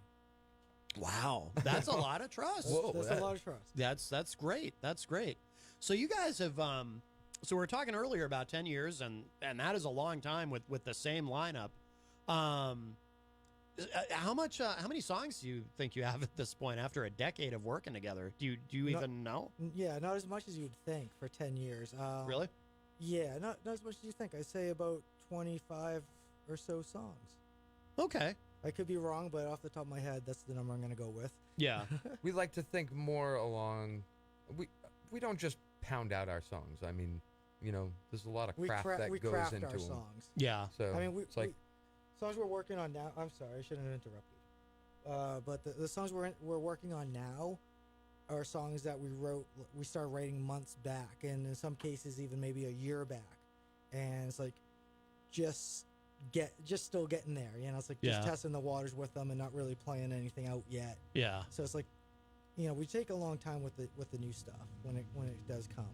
Wow, that's a lot of trust. That's a lot of trust. That's great. That's great. So you guys have so we were talking earlier about 10 years, and that is a long time with the same lineup. How many songs do you think you have at this point after a decade of working together? Do you even know? Yeah, not as much as you'd think for 10 years. Really? Yeah, not as much as you think. I'd say about 25 or so songs. Okay. I could be wrong, but off the top of my head, that's the number I'm going to go with. Yeah. We like to think more along. We don't just pound out our songs. I mean, there's a lot of craft that we goes craft into our them. songs. Yeah. So I mean, it's like songs we're working on now. I'm sorry, I shouldn't have interrupted. But the songs we're working on now are songs that we started writing months back, and in some cases even maybe a year back. And it's like just still getting there. It's like just testing the waters with them and not really playing anything out yet. Yeah. So it's like, we take a long time with the new stuff when it does come.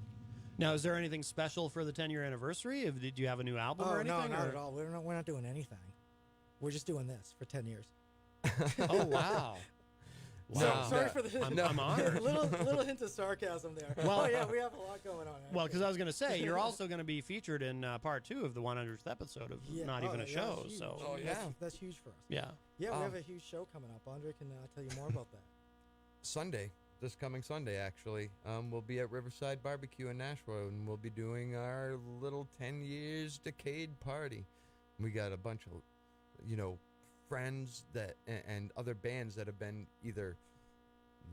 Now, is there anything special for the 10-year anniversary? Did you have a new album or anything? No, not or? at all. We're not doing anything. We're just doing this for 10 years. Oh, wow. Wow. Sorry for the I'm honored. little hint of sarcasm there. Well, yeah, we have a lot going on. Well, because I was going to say, you're also going to be featured in part 2 of the 100th episode of Not Even a Show. That's So, that's huge for us. Yeah. Yeah, we have a huge show coming up. Andre can tell you more about that. Sunday, this coming Sunday, actually. We'll be at Riverside Barbecue in Nashville, and we'll be doing our little 10 years decade party. We got a bunch of, friends and other bands that have been either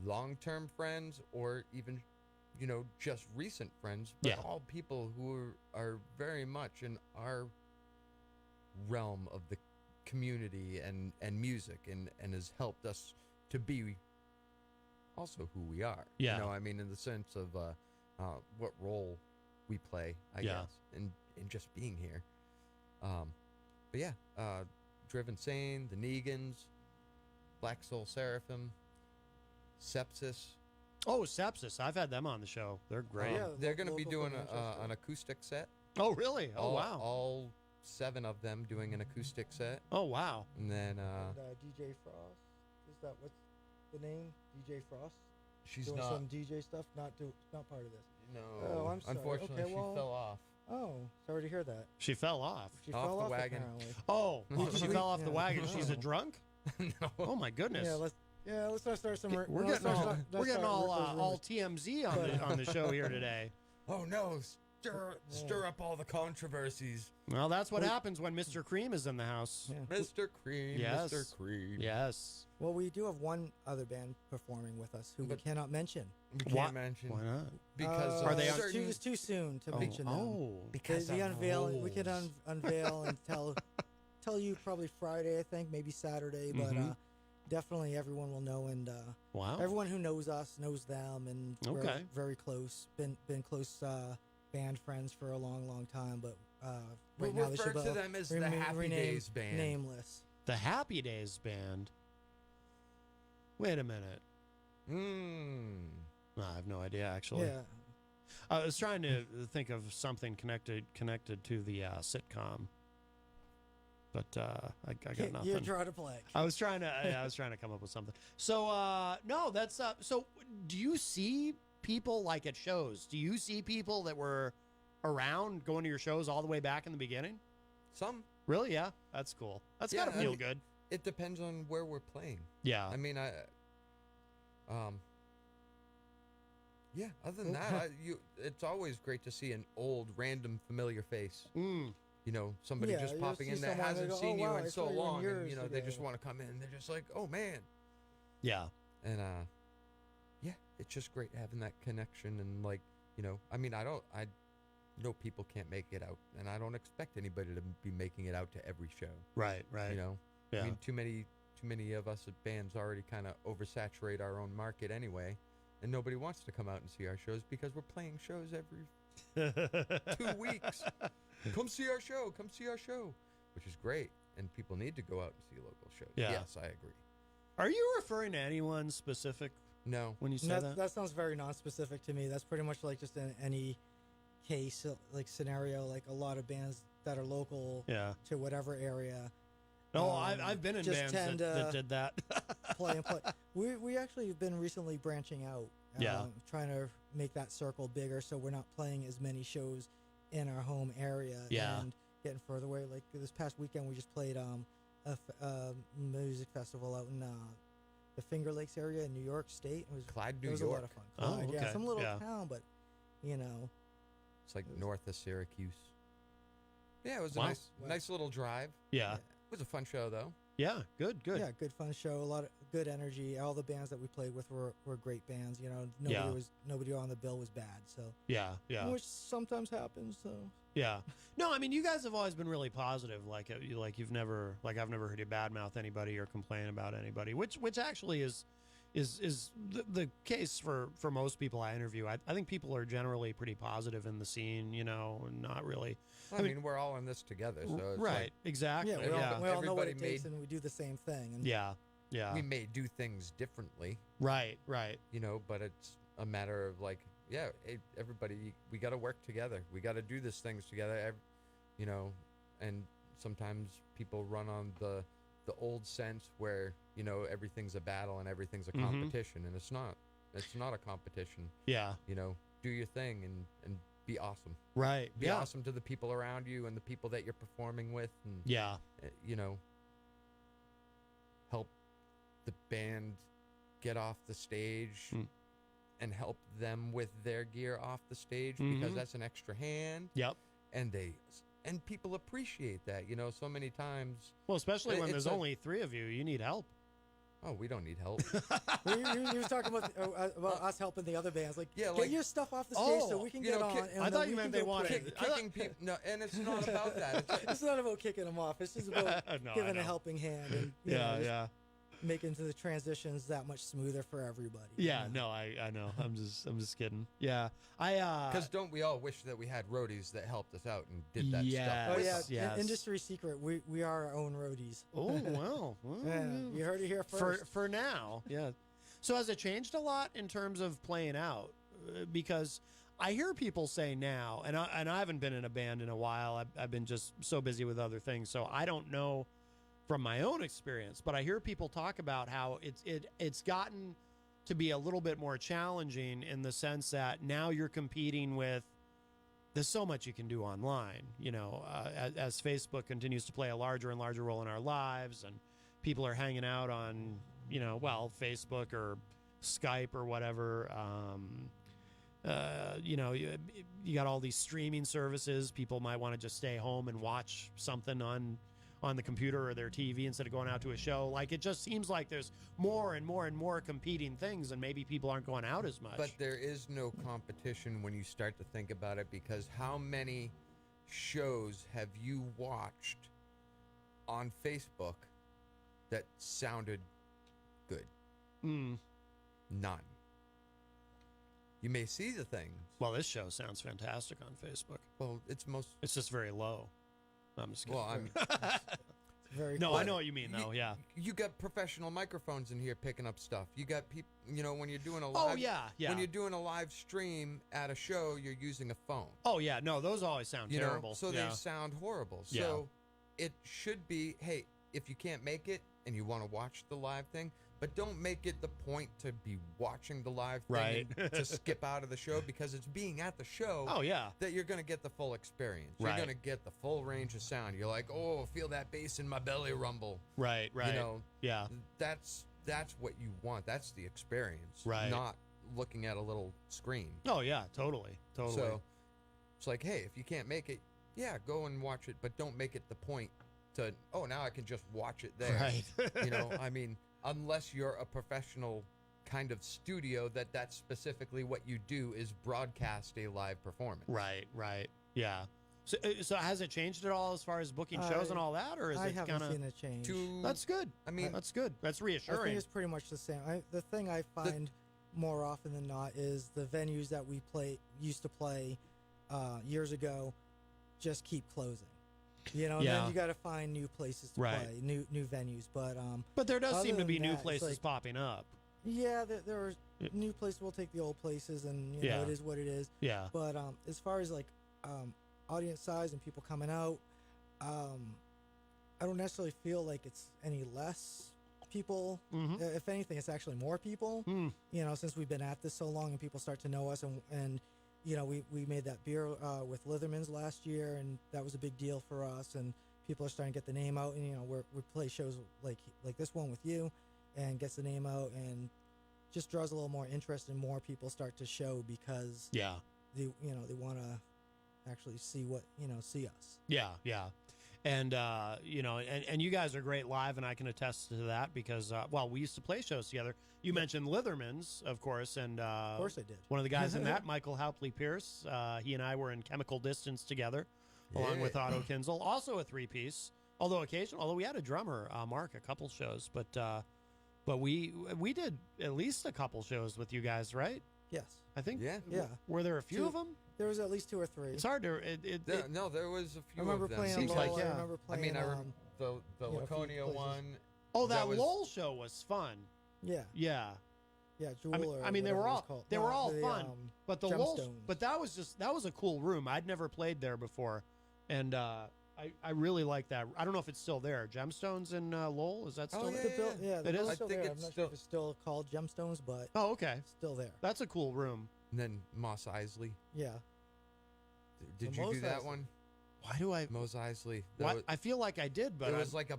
long-term friends or even, just recent friends, but all people who are very much in our realm of the community and music and has helped us to be also who we are. Yeah. I mean, in the sense of what role we play, I guess, in just being here. But yeah, Driven Sane, the Negans, Black Soul Seraphim, Sepsis. Oh, Sepsis. I've had them on the show. They're great. They're going to be doing an acoustic set. Oh, really? Oh, wow. All 7 of them doing an acoustic set. Oh, wow. And then DJ Frost, is that what's the name? DJ Frost? She's doing not some DJ stuff. Not part of this. No. Oh, I'm sorry. Unfortunately, okay, well, she fell off. Oh, sorry to hear that. She fell off. She Off fell the off wagon. apparently. Oh, she fell off the wagon. She's a Oh. drunk? No. Oh, my goodness. Let's not start some. We're getting all TMZ on the show here today. Oh no, stir up all the controversies. Well, that's what happens when Mr. Cream is in the house. Mr. Cream, Yes. Mr. Cream. Yes. Well, we do have one other band performing with us who we cannot mention. We can't mention. Why not? Because are they it's too soon to mention them. Oh, because the unveil, we can rules. unveil and tell you probably Friday, I think, maybe Saturday, but definitely everyone will know, and wow, everyone who knows us knows them, and we're very close. Been close band friends for a long time, but right We'll now they refer should to them as the Happy Days Band. Nameless. The Happy Days Band. Wait a minute. No, I have no idea, actually. Yeah. I was trying to think of something connected to the sitcom, but I got nothing. You're trying to play. I was trying to come up with something. So no, that's so. Do you see people like at shows? Do you see people that were around going to your shows all the way back in the beginning? Some. Really? Yeah, that's cool. That's gotta feel good. It depends on where we're playing. Yeah. I mean, yeah. Other than that, it's always great to see an old, random, familiar face. You know, somebody just popping in that hasn't seen you in so long, and they just want to come in. They're just like, oh man. Yeah. And yeah, it's just great having that connection, and I mean, I know people can't make it out, and I don't expect anybody to be making it out to every show. Right. Yeah. I mean, too many of us at bands already kind of oversaturate our own market anyway, and nobody wants to come out and see our shows because we're playing shows every 2 weeks. Come see our show, which is great, and people need to go out and see local shows. Yeah. Yes, I agree. Are you referring to anyone specific? No. When you say that? That sounds very non-specific to me. That's pretty much like just in any case, like scenario, like a lot of bands that are local to whatever area. No, I've been in bands that did that. play. We actually have been recently branching out. Trying to make that circle bigger so we're not playing as many shows in our home area and getting further away. Like this past weekend, we just played a music festival out in the Finger Lakes area in New York State. It was a lot of fun. Clyde, okay. Some little town, but it's like north of Syracuse. Yeah, it was a nice little drive. Yeah. It was a fun show, though. Yeah, good. Yeah, good fun show. A lot of good energy. All the bands that we played with were great bands. Nobody on the bill was bad. So yeah, which sometimes happens. So yeah, no, I mean, you guys have always been really positive. Like I've never heard you badmouth anybody or complain about anybody, which actually is the case for most people I interview. I think people are generally pretty positive in the scene, and not really. I mean, we're all in this together, so it's right, exactly. Yeah, we all know what it takes, and we do the same thing. And yeah. We may do things differently. Right. But it's a matter of everybody, we got to work together. We got to do these things together. And sometimes people run on the old sense where everything's a battle and everything's a competition, and it's not. It's not a competition. Yeah. Do your thing and be awesome. Right. Be awesome to the people around you and the people that you're performing with, and help the band get off the stage and help them with their gear off the stage because that's an extra hand. Yep. And people appreciate that, so many times. Well, especially when there's only 3 of you, you need help. Oh, we don't need help. you was talking about us helping the other bands. Like, get your stuff off the stage so we can get on. And I thought you meant they wanted kicking people. No, and it's not about that. It's not about kicking them off. It's just about giving a helping hand and making the transitions that much smoother for everybody. Yeah, no, I know. I'm just kidding. Yeah, because don't we all wish that we had roadies that helped us out and did that stuff? Oh yeah, yes. Industry secret. We are our own roadies. Oh well, you heard it here first. For now, yeah. So has it changed a lot in terms of playing out? Because I hear people say now, and I haven't been in a band in a while. I've been just so busy with other things, so I don't know from my own experience, but I hear people talk about how it's gotten to be a little bit more challenging in the sense that now you're competing with, there's so much you can do online, as Facebook continues to play a larger and larger role in our lives, and people are hanging out on, Facebook or Skype or whatever, you got all these streaming services. People might want to just stay home and watch something on the computer or their TV instead of going out to a show. Like, it just seems like there's more and more and more competing things, and maybe people aren't going out as much. But there is no competition when you start to think about it, because how many shows have you watched on Facebook that sounded good? None. You may see the things. Well, this show sounds fantastic on Facebook. Well, it's just very low. I'm just kidding. Well, I'm very. No, I know what you mean, though. Yeah. You got professional microphones in here picking up stuff. You got people. When you're doing a live. Oh yeah. When you're doing a live stream at a show, you're using a phone. Oh yeah. No, those always sound terrible. So they sound horrible. Yeah. So it should be, hey, if you can't make it and you want to watch the live thing, but don't make it the point to be watching the live thing Right. and to skip out of the show, because it's being at the show Oh, yeah. that you're going to get the full experience. Right. You're going to get the full range of sound. You're like, oh, feel that bass in my belly rumble. Right. Yeah. That's what you want. That's the experience. Right. Not looking at a little screen. Oh yeah. Totally. So it's like, hey, if you can't make it, yeah, go and watch it, but don't make it the point to, oh, now I can just watch it there. Right. I mean, unless you're a professional kind of studio that's specifically what you do is broadcast a live performance. Right. Yeah. So has it changed at all as far as booking shows and all that, or is I it haven't kind of seen a change. That's good. I mean, that's good. That's I reassuring. think it's pretty much the same. The thing I find more often than not is the venues that we used to play years ago just keep closing. And then you got to find new places to play, new venues. But there does seem to be new that, places like, popping up. Yeah, there are new places. We'll take the old places, and you know, it is what it is. Yeah. But as far as like audience size and people coming out, I don't necessarily feel like it's any less people. If anything, it's actually more people. Since we've been at this so long, and people start to know us, and we made that beer with Litherman's last year, and that was a big deal for us. And people are starting to get the name out, and we play shows like this one with you, and gets the name out, and just draws a little more interest, and more people start to show because they want to actually see us. Yeah. And and you guys are great live, and I can attest to that because we used to play shows together. You mentioned Litherman's, of course, and of course I did. One of the guys in that, Michael Haupley Pierce, he and I were in Chemical Distance together, along with Otto Kinzel, also a three-piece. Although we had a drummer, Mark, a couple shows, but we did at least a couple shows with you guys, right? Yes, I think. Yeah. Were there a few of them? There was at least 2 or 3. It's hard to. No, there was a few. I remember of them. playing Seems Lowell, like, I remember playing. the Laconia one. Oh, that Lowell show was fun. Yeah. Yeah. Yeah, Jewel. I mean they were all fun, but the Lowell, Gemstones. but that was a cool room. I'd never played there before, and I really like that. I don't know if it's still there. Gemstones in Lowell, is that still there? Yeah, it is. Still there. I'm not sure if it's still called Gemstones, but okay, it's still there. That's a cool room. And then Mos Eisley. Yeah. Did you do that one? Why do I? Mos Eisley. I feel like I did, but it was like a.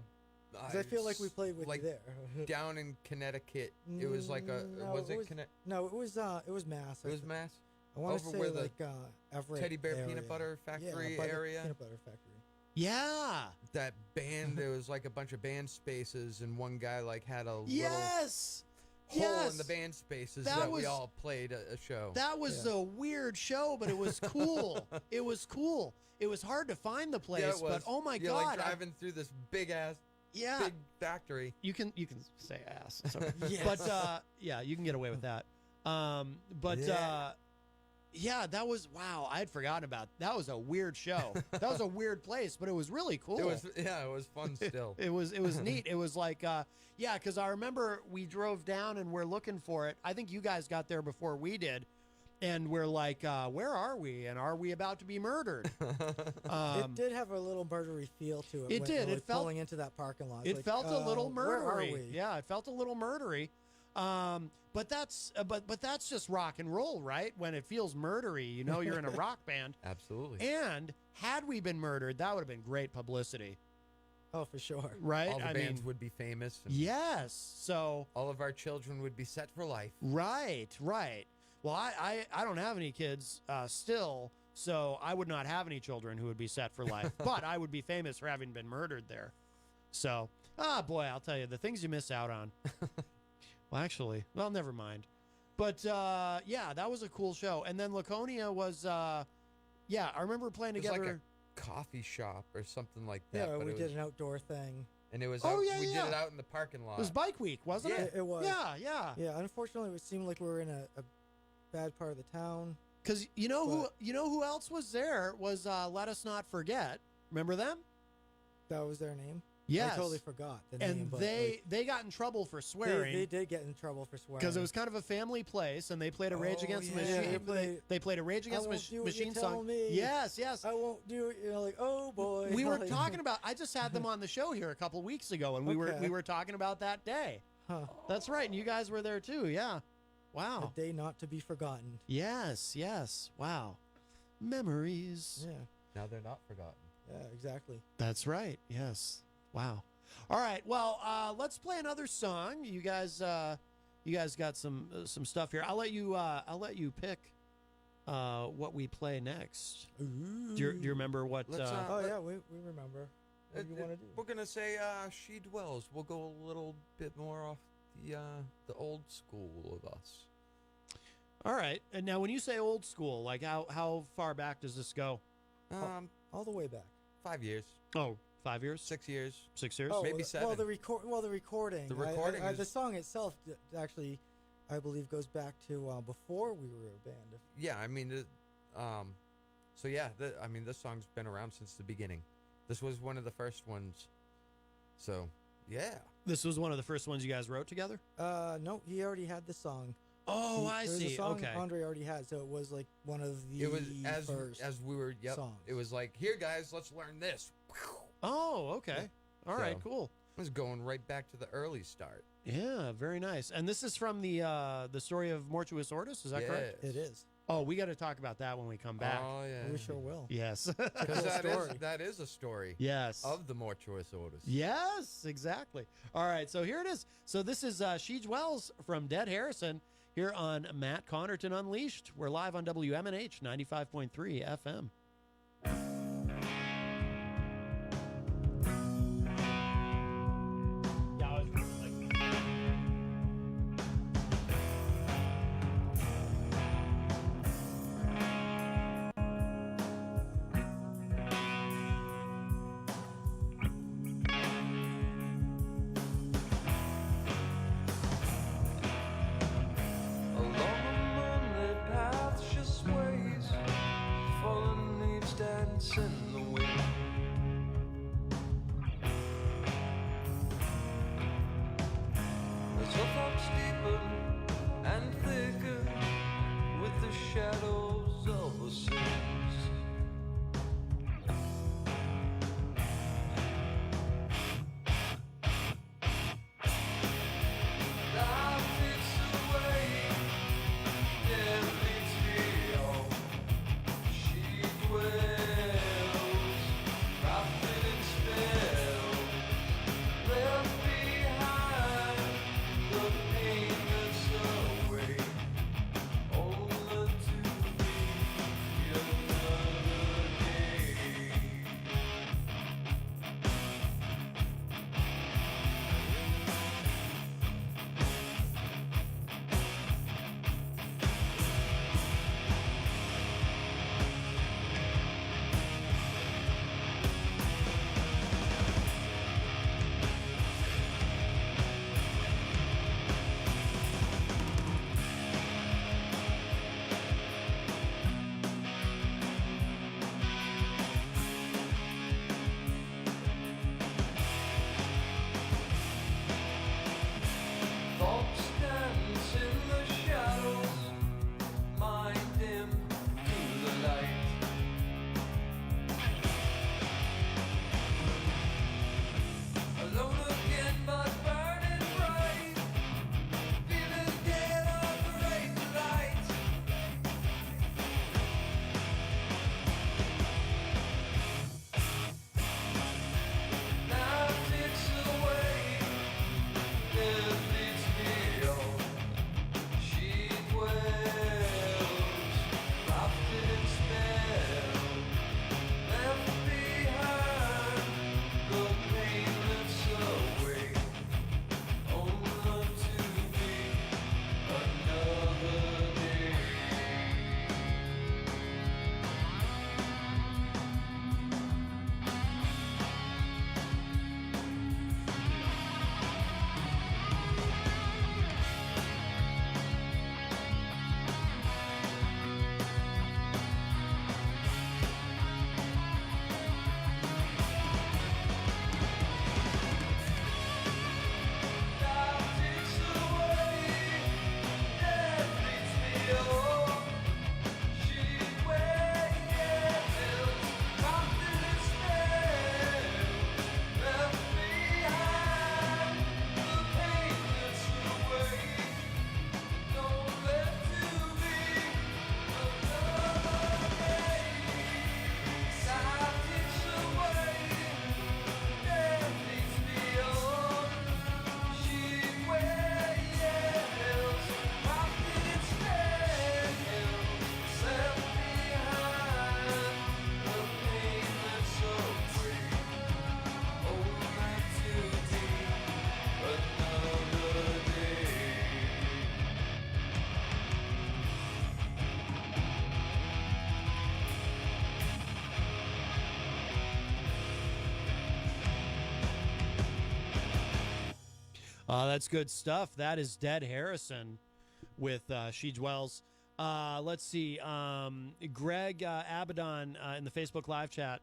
I feel like we played with you there. Down in Connecticut, it was like a. Was it Connecticut? No, it was Mass. It was Mass. I want to say where like Everett Teddy Bear area. Peanut Butter Factory area. Peanut Butter Factory. Yeah. That band. There was like a bunch of band spaces, and one guy like had a yes. little hole in the band spaces that we all played a show. That was a weird show, but it was cool. It was cool. It was hard to find the place, but oh my god! Like driving through this big ass, big factory. You can say ass, yes. but you can get away with that. That was wow. I had forgotten about that. Was a weird show. That was a weird place, but it was really cool. It was fun still. it was neat. It was like because I remember we drove down and we're looking for it. I think you guys got there before we did, and we're like, where are we? And are we about to be murdered? It did have a little murdery feel to it. It did. It felt pulling into that parking lot. It felt a little murdery. Where are we? Yeah, it felt a little murdery. But that's just rock and roll, right? When it feels murdery, you're in a rock band. Absolutely. And had we been murdered, that would have been great publicity. Oh, for sure. Right? All the bands would be famous. Yes. So all of our children would be set for life. Right. well, I don't have any kids still, so I would not have any children who would be set for life. But I would be famous for having been murdered there. So, boy, I'll tell you, the things you miss out on. Well, actually, well, never mind. But, yeah, that was a cool show. And then Laconia was, yeah, I remember playing together. It was like a coffee shop or something like that. Yeah, but we did an outdoor thing. And it was Oh, out, yeah, we yeah. did it out in the parking lot. It was Bike Week, wasn't it? It was. Yeah, yeah. Yeah, unfortunately, it seemed like we were in a bad part of the town. Because you know who else was there was Let Us Not Forget. Remember them? That was their name? Yes. I totally forgot the and name. But they got in trouble for swearing. They did get in trouble for swearing. Because it was kind of a family place, and they played a Rage Against the Machine. They played a Rage Against the Machine song. Yes, yes. I won't do it. You know, like, oh boy. We were talking about. I just had them on the show here a couple weeks ago, and we were talking about that day. Huh. That's right, and you guys were there too. Yeah. Wow. A day not to be forgotten. Yes, yes. Wow. Memories. Yeah. Now they're not forgotten. Yeah, exactly. That's right. Yes. Wow. All right. Well, let's play another song. You guys got some stuff here. I'll let you pick what we play next. Do you remember what? Oh yeah, we remember. What do you want to do? We're gonna say She Dwells. We'll go a little bit more off the old school of us. All right. And now, when you say old school, like how far back does this go? All the way back. 5 years. Oh, 5 years? 6 years. 6 years? Oh, maybe 7. Well, the recording. The recording. The song itself actually, I believe, goes back to before we were a band. Yeah, I mean, this song's been around since the beginning. This was one of the first ones. So, yeah. This was one of the first ones you guys wrote together? No, he already had the song. Oh, I see. A song Okay. Andre already had, so it was like one of the It was first as we were. Yep. songs. It was like, here, guys, let's learn this. Oh, okay. All right, cool. It was going right back to the early start. Yeah, very nice. And this is from the story of Mortuus Ortis, is that correct? It is. Oh, we got to talk about that when we come back. Oh, yeah. We sure will. Yes. Because that is a story. Yes. Of the Mortuus Ortis. Yes, exactly. All right, so here it is. So this is She Dwells from Dead Harrison here on Matt Connarton Unleashed. We're live on WMNH 95.3 FM. In the wind, the hilltops deepen and thicker with the shadows of the sins. Life takes away every tear. She dwells. Prophet and spell left behind the pain that's away, only to That's good stuff. That is Dead Harrison with She Dwells. Let's see. Greg Abaddon in the Facebook live chat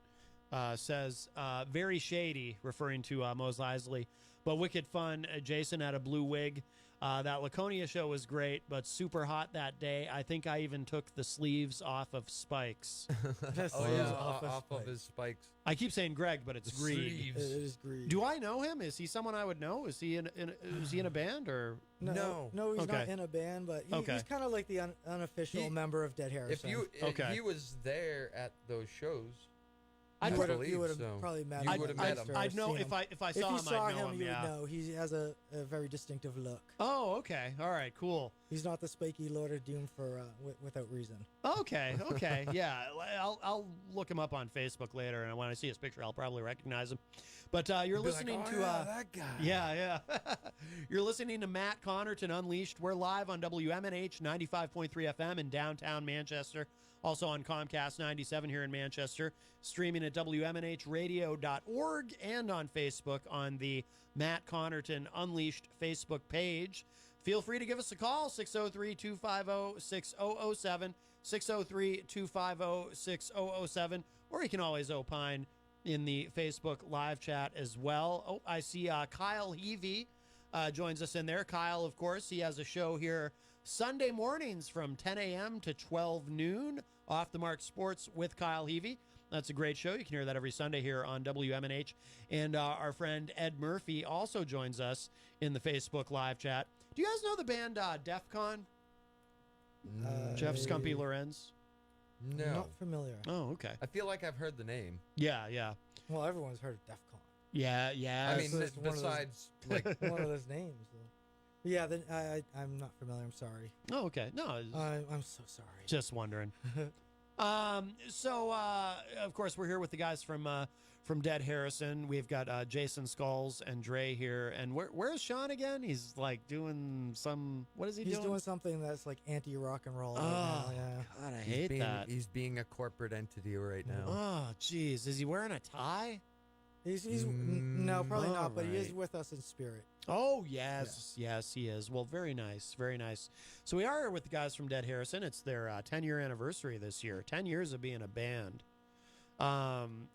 says, very shady, referring to Mos Eisley, but wicked fun. Jason had a blue wig. That Laconia show was great, but super hot that day. I think I even took the sleeves off of Spikes. off of his spikes. I keep saying Greg, but it's Greed. It is Greed. Do I know him? Is he someone I would know? Is he is he in a band or No, he's not in a band, but he's kind of like the unofficial member of Dead Harrison. If he was there at those shows, you would have probably met him. You would have met him. I'd know if I saw him. I'd know him. You would know. He has a very distinctive look. Oh, okay. All right. Cool. He's not the spiky Lord of Doom for without reason. Okay. Yeah, I'll look him up on Facebook later, and when I see his picture, I'll probably recognize him. But you're listening to that guy. Yeah. You're listening to Matt Connarton Unleashed. We're live on WMNH 95.3 FM in downtown Manchester. Also on Comcast 97 here in Manchester, streaming at WMNHradio.org and on Facebook on the Matt Connarton Unleashed Facebook page. Feel free to give us a call, 603-250-6007, 603-250-6007, or you can always opine in the Facebook live chat as well. Oh, I see Kyle Heavey joins us in there. Kyle, of course, he has a show here Sunday mornings from 10 a.m. to 12 noon, Off the Mark Sports with Kyle Heavey. That's a great show. You can hear that every Sunday here on WMNH. And our friend Ed Murphy also joins us in the Facebook live chat. Do you guys know the band Def Con? Jeff Scumpy Lorenz? No. Not familiar. Oh, okay. I feel like I've heard the name. Yeah. Well, everyone's heard of Def Con. Yeah. I mean, besides, like... one of those names. Yeah, then I'm not familiar. I'm sorry. Oh, okay. No, I'm so sorry. Just wondering. So of course, we're here with the guys from Dead Harrison. We've got Jason Skulls and Drae here. And where's Sean again? He's like doing some. What is he doing? He's doing something that's like anti-rock and roll. Oh, right now, yeah. God, I hate that. He's being a corporate entity right now. Oh, jeez. Is he wearing a tie? He's no, probably not, but he is right. with us in spirit. Oh, yes, he is. Well, very nice, very nice. So we are here with the guys from Dead Harrison. It's their 10-year anniversary this year. 10 years of being a band.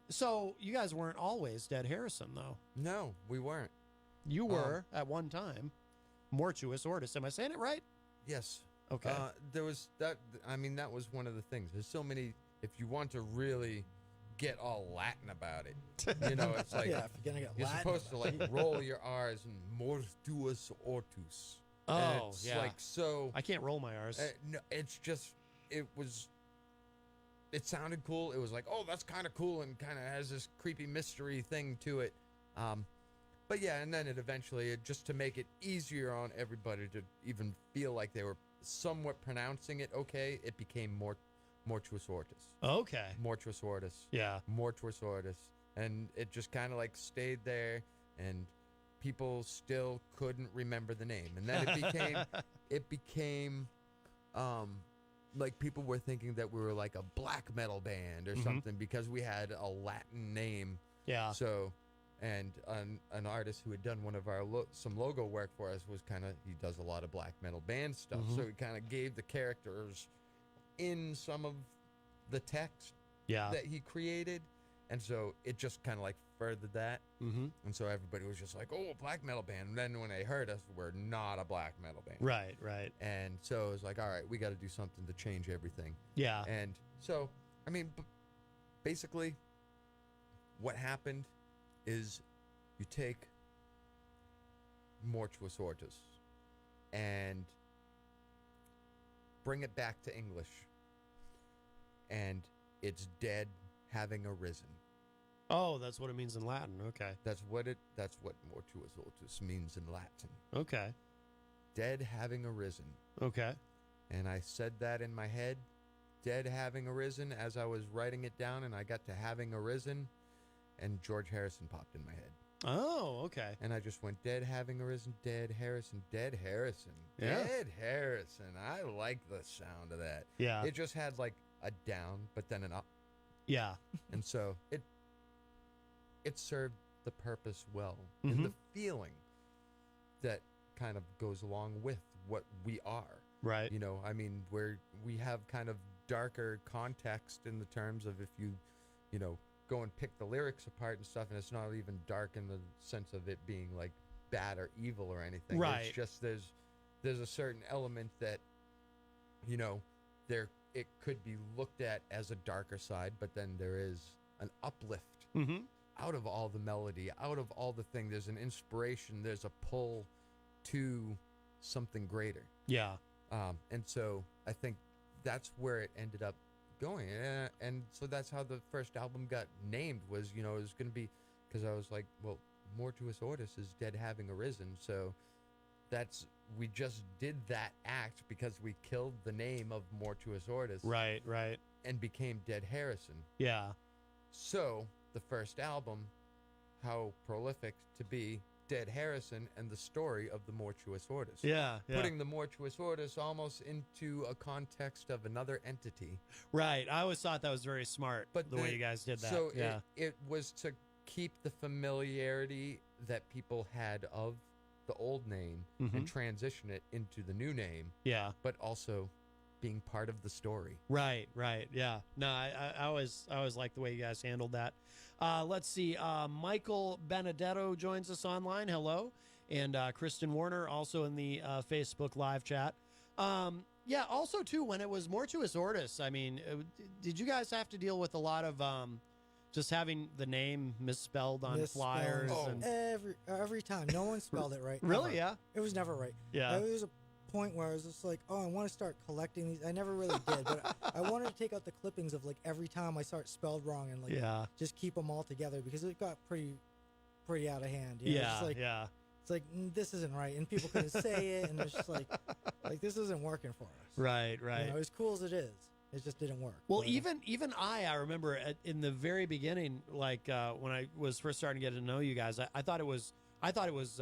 So you guys weren't always Dead Harrison, though. No, we weren't. You were at one time. Mortuous Ortis. Am I saying it right? Yes. Okay. There was that. I mean, that was one of the things. There's so many. If you want to really get all Latin about it, you know, it's like yeah, if you're gonna get you're Latin supposed to about like roll your R's and mortuus ortus. Oh, it's yeah. like so. I can't roll my R's. No, it's just it sounded cool. It was like, oh, that's kind of cool, and kind of has this creepy mystery thing to it. But yeah, and then it eventually, just to make it easier on everybody to even feel like they were somewhat pronouncing it okay, it became mortuus ortus. Okay. Mortuus ortus. Yeah. Mortuus ortus. And it just kind of like stayed there, and people still couldn't remember the name. And then it became, like people were thinking that we were like a black metal band or something because we had a Latin name. Yeah. So, and an artist who had done one of our some logo work for us was he does a lot of black metal band stuff. So he kind of gave the characters in some of the text that he created. And so it just kind of like furthered that. And so everybody was just like, oh, a black metal band. And then when they heard us, we're not a black metal band. Right. And so it was like, all right, we got to do something to change everything. Yeah. And so, I mean, basically what happened is you take Mortuus Ortus and bring it back to English, and it's dead having arisen. Oh, that's what it means in Latin. Okay. That's what Mortuus Ortus means in Latin. Okay. Dead having arisen. Okay. And I said that in my head, dead having arisen, as I was writing it down, and I got to having arisen, and George Harrison popped in my head. Oh, okay. And I just went, dead having arisen, dead Harrison, dead Harrison, Yeah. dead Harrison. I like the sound of that. Yeah. It just had like a down, but then an up. Yeah. And so it served the purpose well in the feeling. that kind of goes along with what we are. Right. You know, I mean, we have kind of darker context in the terms of if you know, go and pick the lyrics apart and stuff, and it's not even dark in the sense of it being like bad or evil or anything. Right. It's just there's a certain element that, you know, it could be looked at as a darker side, but then there is an uplift out of all the melody, out of all the thing. There's an inspiration, there's a pull to something greater. Yeah. And so I think that's where it ended up going. And so that's how the first album got named, was, you know, it was going to be, because I was like, well, Mortuus Ortus is dead having arisen. So we just did that act because we killed the name of Mortuus Ortus. Right. And became Dead Harrison. Yeah. So the first album, how prolific to be Dead Harrison and the story of the Mortuus Ortus. Yeah. Putting the Mortuus Ortus almost into a context of another entity. Right. I always thought that was very smart, the way you guys did that. So yeah. it was to keep the familiarity that people had of the old name and transition it into the new name. Yeah. But also being part of the story. Right. Yeah. No, I always like the way you guys handled that. Let's see. Michael Benedetto joins us online. Hello. And Kristen Warner also in the Facebook live chat. Yeah, also, too, when it was Mortuus Ortus, I mean, did you guys have to deal with a lot of just having the name misspelled on flyers? And Every time. No one spelled it right. Really? Ever. Yeah? It was never right. Yeah. There was a point where I was just like, oh, I want to start collecting these. I never really did, but I wanted to take out the clippings of like every time I saw it spelled wrong and like just keep them all together, because it got pretty out of hand. You know? It's just like, it's like, this isn't right, and people couldn't say it, and it's just like this isn't working for us. Right. You know, as cool as it is, it just didn't work. Well, even I remember in the very beginning, like when I was first starting to get to know you guys, I thought it was Mortuus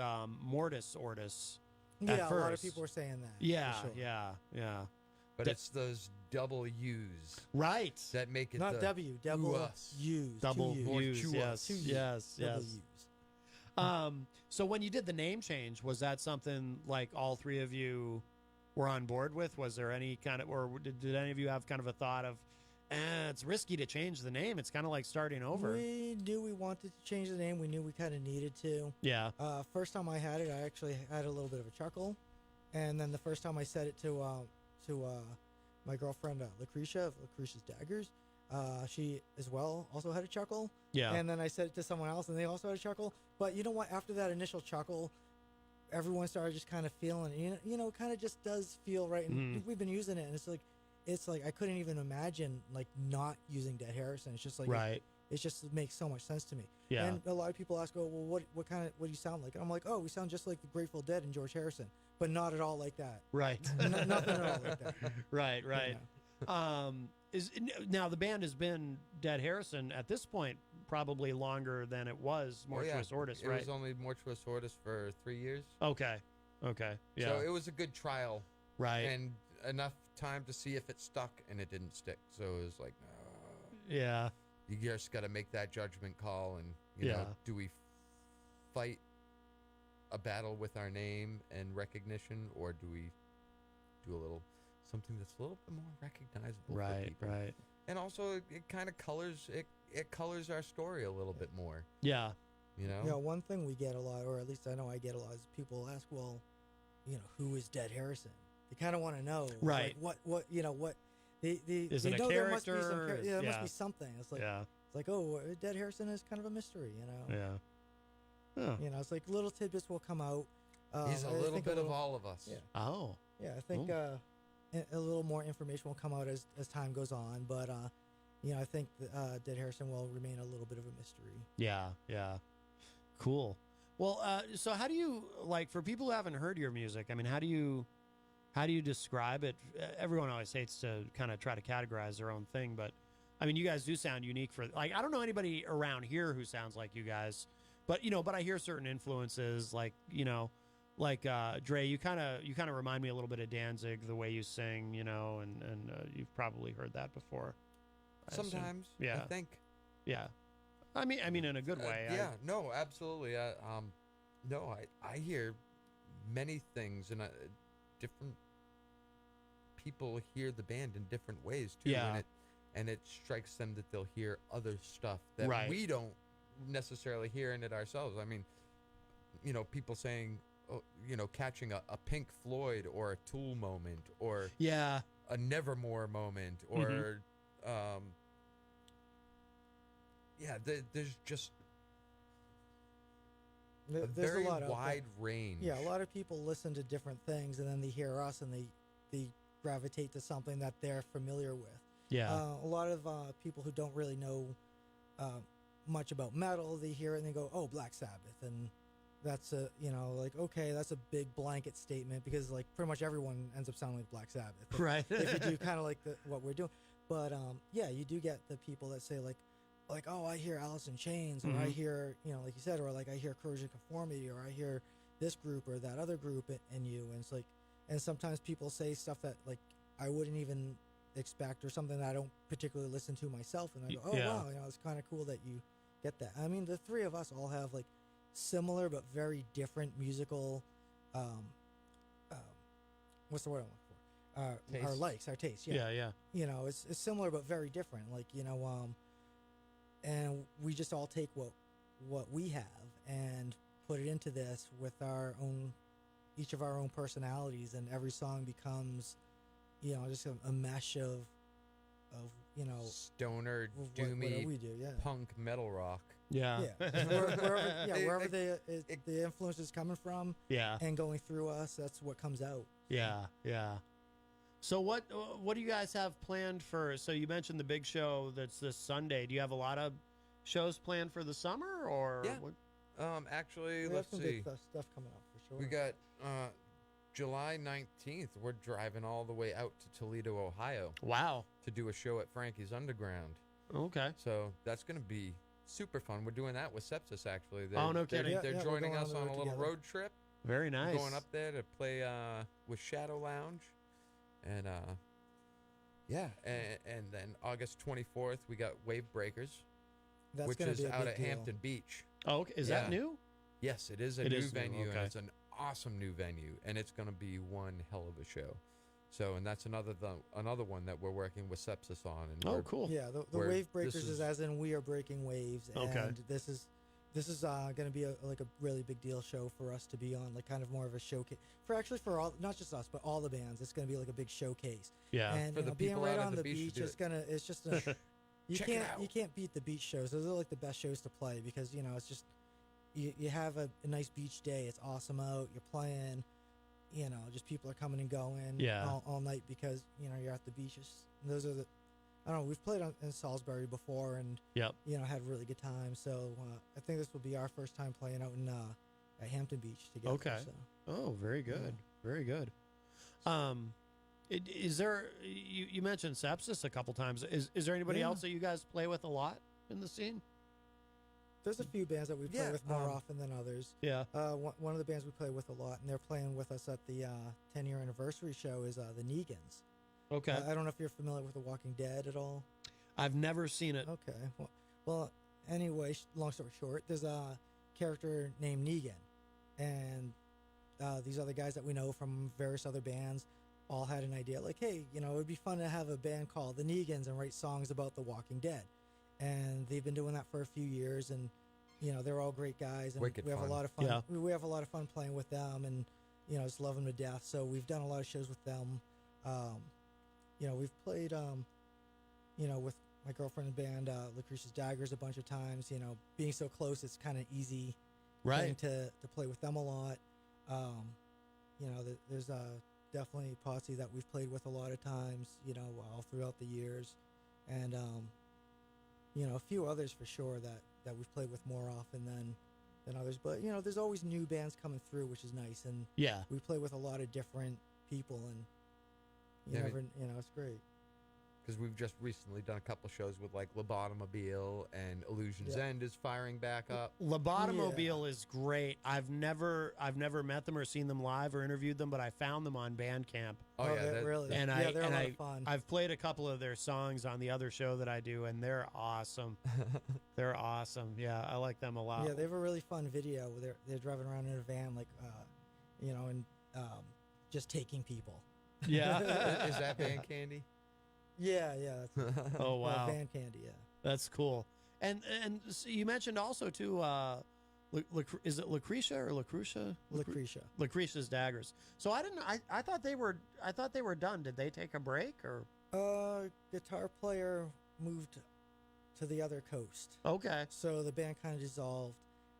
Ortus. Yeah, a lot of people were saying that. Yeah, for sure. yeah. But it's those double U's. Right. That make it not W, double U's. Double U's. Yes. Double U's. So when you did the name change, was that something like all three of you were on board with? Was there any kind of, or did any of you have kind of a thought of, it's risky to change the name, it's kind of like starting over? We knew we wanted to change the name. We knew we kind of needed to. Yeah. First time I had it, I actually had a little bit of a chuckle. And then the first time I said it to my girlfriend, Lucretia of Lucretia's Daggers, she as well also had a chuckle. Yeah. And then I said it to someone else, and they also had a chuckle. But you know what? After that initial chuckle, everyone started just kind of feeling it. You know, it kind of just does feel right. And we've been using it, and it's like I couldn't even imagine like not using Dead Harrison. It's just like right. It just makes so much sense to me. Yeah. And a lot of people ask, "Oh, well, what do you sound like?" And I'm like, "Oh, we sound just like the Grateful Dead and George Harrison, but not at all like that." Right. Nothing at all like that. Right. Yeah. Now the band has been Dead Harrison at this point probably longer than it was Mortuus Ortus, right? It was only Mortuus Ortus for 3 years. Okay. Yeah. So it was a good trial. Right. And enough time to see if it stuck, and it didn't stick. So it was like, no. Yeah. You just got to make that judgment call, and you know, do we fight a battle with our name and recognition, or do we do a little something that's a little bit more recognizable for people? Right. And also, it kind of colors it colors our story a little bit more. Yeah. You know? Yeah, one thing we get a lot, or at least I know I get a lot, is people ask, well, you know, who is Dead Harrison? They kind of want to know. Right. Like, what, you know, what, is they it know a there must be some character? there must be something. It's like, yeah. It's like, oh, Dead Harrison is kind of a mystery, you know? Yeah. Oh. You know, it's like little tidbits will come out. He's a little bit of all of us. Yeah. Oh. Yeah, I think a little more information will come out as time goes on, but you know, I think Dead Harrison will remain a little bit of a mystery. Yeah. Cool. Well, so how do you, like, for people who haven't heard your music, I mean, how do you describe it? Everyone always hates to kind of try to categorize their own thing, but I mean, you guys do sound unique for, like, I don't know anybody around here who sounds like you guys, but, you know, but I hear certain influences, like, you know, like Drae, you kind of remind me a little bit of Danzig, the way you sing, you know, and you've probably heard that before. Sometimes, yeah, I think. Yeah, I mean, in a good way. No, absolutely. No, I hear many things, and different people hear the band in different ways too. Yeah. And it strikes them that they'll hear other stuff that we don't necessarily hear in it ourselves. I mean, you know, people saying, oh, you know, catching a Pink Floyd or a Tool moment or a Nevermore moment or there's just a There's very a lot wide range. Yeah, a lot of people listen to different things, and then they hear us, and they gravitate to something that they're familiar with. Yeah. A lot of people who don't really know much about metal, they hear it and they go, "Oh, Black Sabbath," and that's a, you know, like, okay, that's a big blanket statement because like pretty much everyone ends up sounding like Black Sabbath, right? If you do kind of like what we're doing, but yeah, you do get the people that say like, oh, I hear Alice in Chains, or I hear, you know, like you said, or like I hear Corrosion Conformity, or I hear this group or that other group in you, and it's like, and sometimes people say stuff that like I wouldn't even expect, or something that I don't particularly listen to myself, and I go, oh wow, you know, it's kind of cool that you get that. I mean, the three of us all have like similar but very different musical what's the word I'm looking for? Our likes, our tastes. Yeah. You know, it's similar but very different. Like, you know, and we just all take what we have and put it into this with our own, each of our own personalities, and every song becomes, you know, just a mesh of you know, stoner, doomy, we do, punk, metal rock. Yeah. Wherever the influence is coming from, and going through us, that's what comes out. Yeah. So what do you guys have planned for? So you mentioned the big show that's this Sunday. Do you have a lot of shows planned for the summer, or what? Actually, we let's have some see. big stuff coming up for sure. We got July 19th. We're driving all the way out to Toledo, Ohio. Wow. To do a show at Frankie's Underground. Okay. So that's going to be super fun. We're doing that with Sepsis, actually. No kidding. They're joining us on a little road trip. Very nice. We're going up there to play with Shadow Lounge. And and then August 24th, we got Wave Breakers, which is out at Hampton Beach. Oh, okay. Is that new? Yes, it is a new venue, and it's an awesome new venue, and it's going to be one hell of a show. So, and that's another one that we're working with Sepsis on. And cool. Yeah, the Wave Breakers is as in we are breaking waves, and this is going to be a really big deal show for us to be on, like kind of more of a showcase for all, not just us, but all the bands. It's going to be like a big showcase. Yeah, and for the being people right out on at the beach, it's just you can't beat the beach shows. Those are like the best shows to play because, you know, it's just you have a nice beach day. It's awesome out. You're playing. You know, just people are coming and going all night because, you know, you're at the beaches. Those are I don't know, we've played in Salisbury before and, you know, had a really good time. So I think this will be our first time playing out in at Hampton Beach together. Okay. So. Oh, very good. Very good. Is there, you mentioned Sepsis a couple times. Is there anybody else that you guys play with a lot in the scene? There's a few bands that we play with more often than others. Yeah. One of the bands we play with a lot, and they're playing with us at the 10-year anniversary show, is the Negans. Okay. I don't know if you're familiar with The Walking Dead at all. I've never seen it. Okay. Well, anyway, long story short, there's a character named Negan, and these other guys that we know from various other bands all had an idea, like, hey, you know, it would be fun to have a band called the Negans and write songs about The Walking Dead. And they've been doing that for a few years, and you know, they're all great guys, and we have a lot of fun. Yeah. We have a lot of fun playing with them, and you know, just love them to death. So we've done a lot of shows with them. You know, we've played, you know, with my girlfriend's band, Lucretia's Daggers, a bunch of times. You know, being so close, it's kind of easy, to play with them a lot. You know, there's definitely Posse that we've played with a lot of times. You know, all throughout the years, and you know, a few others for sure that we've played with more often than others. But, you know, there's always new bands coming through, which is nice. And we play with a lot of different people, and you know, it's great. Because we've just recently done a couple shows with like Lobotomobile, and Illusion's End is firing back up. Lobotomobile is great. I've never met them or seen them live or interviewed them, but I found them on Bandcamp. Oh yeah, really. And they're a lot of fun. I've played a couple of their songs on the other show that I do, and they're awesome. They're awesome. Yeah, I like them a lot. Yeah, they have a really fun video. They're driving around in a van, like and just taking people. Yeah. Is that band candy? Yeah, that's Oh, wow. band candy, yeah. That's cool. And so you mentioned also too, is it Lucretia or Lucretia? Lucretia's Daggers. So I thought they were done. Did they take a break or? Guitar player moved to the other coast. Okay. So the band kind of dissolved,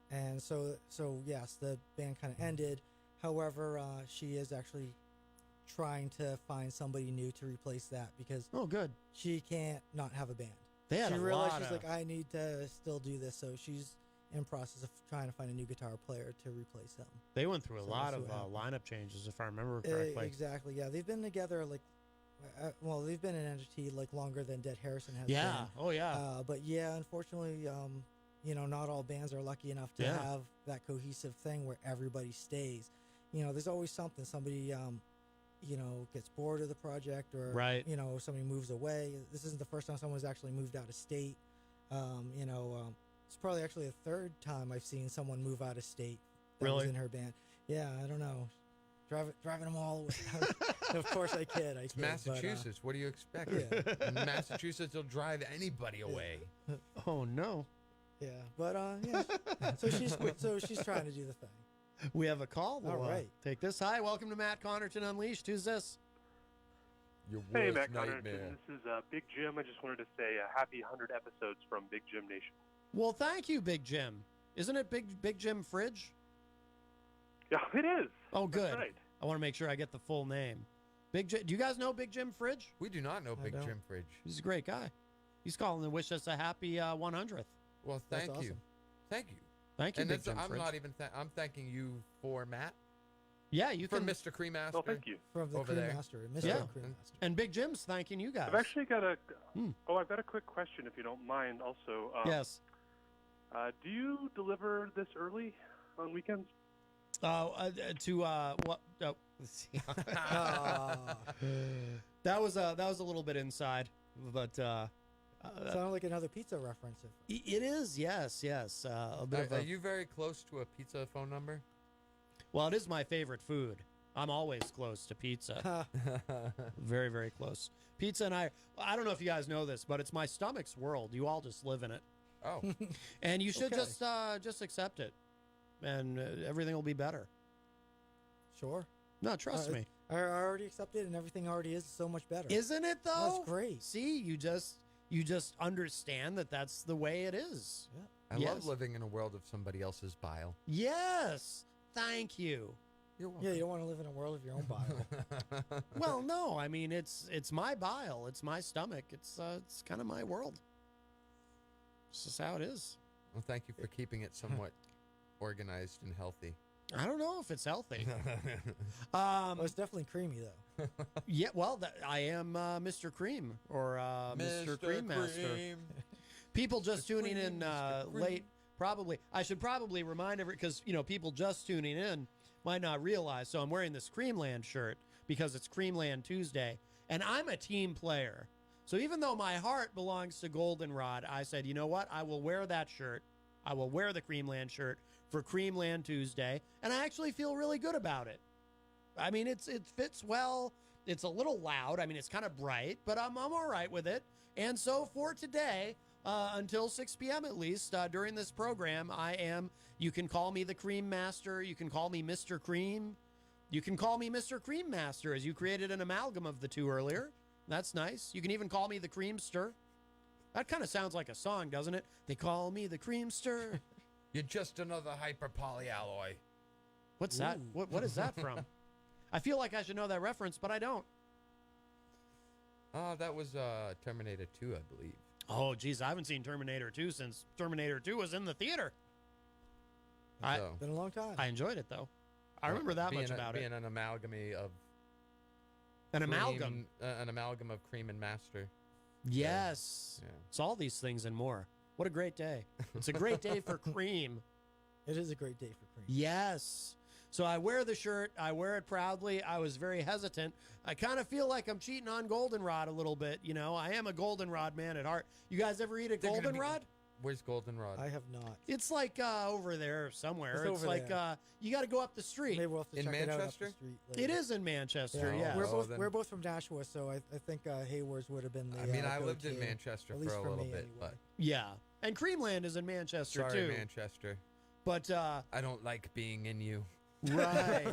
and so yes, the band kind of ended. However, she is actually trying to find somebody new to replace that because good. She can't not have a band. She realized she's like, I need to still do this, so she's in process of trying to find a new guitar player to replace them. They went through a lot of lineup changes, if I remember correctly. Exactly. Yeah, they've been together they've been an entity longer than Dead Harrison has. Yeah. Been. Oh yeah. But yeah, unfortunately, not all bands are lucky enough to have that cohesive thing where everybody stays. There's always something. Somebody gets bored of the project, or right. Somebody moves away. This isn't the first time someone's actually moved out of state. It's probably actually the third time I've seen someone move out of state that was in her band. Yeah, I don't know. Driving them all away. Of course I kid. It's Massachusetts. What do you expect? Yeah. In Massachusetts will drive anybody away. Oh no. Yeah, but yeah. So she's trying to do the thing. We have a call. We'll, all right. Take this. Hi, welcome to Matt Connarton Unleashed. Who's this? Your hey, worst Matt nightmare. Connarton. This is Big Jim. I just wanted to say happy 100 episodes from Big Jim Nation. Well, thank you, Big Jim. Isn't it Big Jim Fridge? Yeah, it is. Oh, good. That's right. I want to make sure I get the full name. Big Jim. Do you guys know Big Jim Fridge? We do not know Big Jim Fridge. He's a great guy. He's calling to wish us a happy 100th. Well, thank you. Awesome. Thank you. Thank you, And Big Jim I'm Fridge. not even. I'm thanking you for Matt. Yeah, you for can. Mr. Cream Master. Oh, thank you. From the over Cream there. Master, Mr. Yeah. Cream Master. And Big Jim's thanking you guys. I've actually got I've got a quick question, if you don't mind. Also, Yes. Do you deliver this early on weekends? To what? Oh, let's see. That was a little bit inside, but Sounded like another pizza reference. It is, yes. A bit Are you very close to a pizza phone number? Well, it is my favorite food. I'm always close to pizza. Very, very close. Pizza and I don't know if you guys know this, but it's my stomach's world. You all just live in it. Oh. And you should Okay. just accept it, and everything will be better. Sure. No, trust me. I already accepted, and everything already is so much better. Isn't it though? That's great. See, you just understand that that's the way it is. Yeah. I love living in a world of somebody else's bile. Yes. Thank you. You're welcome. Yeah, you don't want to live in a world of your own bile. Well, no. I mean, it's my bile. It's my stomach. It's kind of my world. This is how it is. Well, thank you for keeping it somewhat organized and healthy. I don't know if it's healthy. Well, it's definitely creamy, though. Yeah, well, I am Mr. Cream or Mr. Cream Master. People just tuning in late, probably. I should probably remind because people just tuning in might not realize. So I'm wearing this Creamland shirt because it's Creamland Tuesday, and I'm a team player. So even though my heart belongs to Goldenrod, I said, you know what? I will wear that shirt. I will wear the Creamland shirt for Creamland Tuesday, and I actually feel really good about it. I mean, it fits well. It's a little loud. I mean, it's kind of bright, but I'm all right with it. And so for today, until 6 p.m. at least, during this program, you can call me the Cream Master. You can call me Mr. Cream. You can call me Mr. Cream Master, as you created an amalgam of the two earlier. That's nice. You can even call me the Creamster. That kind of sounds like a song, doesn't it? They call me the Creamster. You're just another hyper polyalloy. What's that? What is that from? I feel like I should know that reference, but I don't. Oh, that was Terminator 2, I believe. Oh, geez, I haven't seen Terminator 2 since Terminator 2 was in the theater. Been a long time. I enjoyed it, though. I remember that much about it. Being an amalgam of... An cream, amalgam. An amalgam of Cream and Master. Yes. Yeah. It's all these things and more. What a great day. It's a great day for cream. It is a great day for cream. Yes. So I wear the shirt. I wear it proudly. I was very hesitant. I kind of feel like I'm cheating on Goldenrod a little bit. I am a Goldenrod man at heart. You guys ever eat a Goldenrod? Where's Goldenrod? I have not. It's like over there somewhere. It's It's over like there. You got to go up the street. Maybe we'll have to In check it out up the Manchester? street later. It is in Manchester. Yeah. We're both from Nashua, so I think Haywards would have been the. I mean, I lived go-to, in Manchester at for least a little me, bit, anyway. but Yeah. And Creamland is in Manchester sorry, too. Manchester. But I don't like being in you. Right.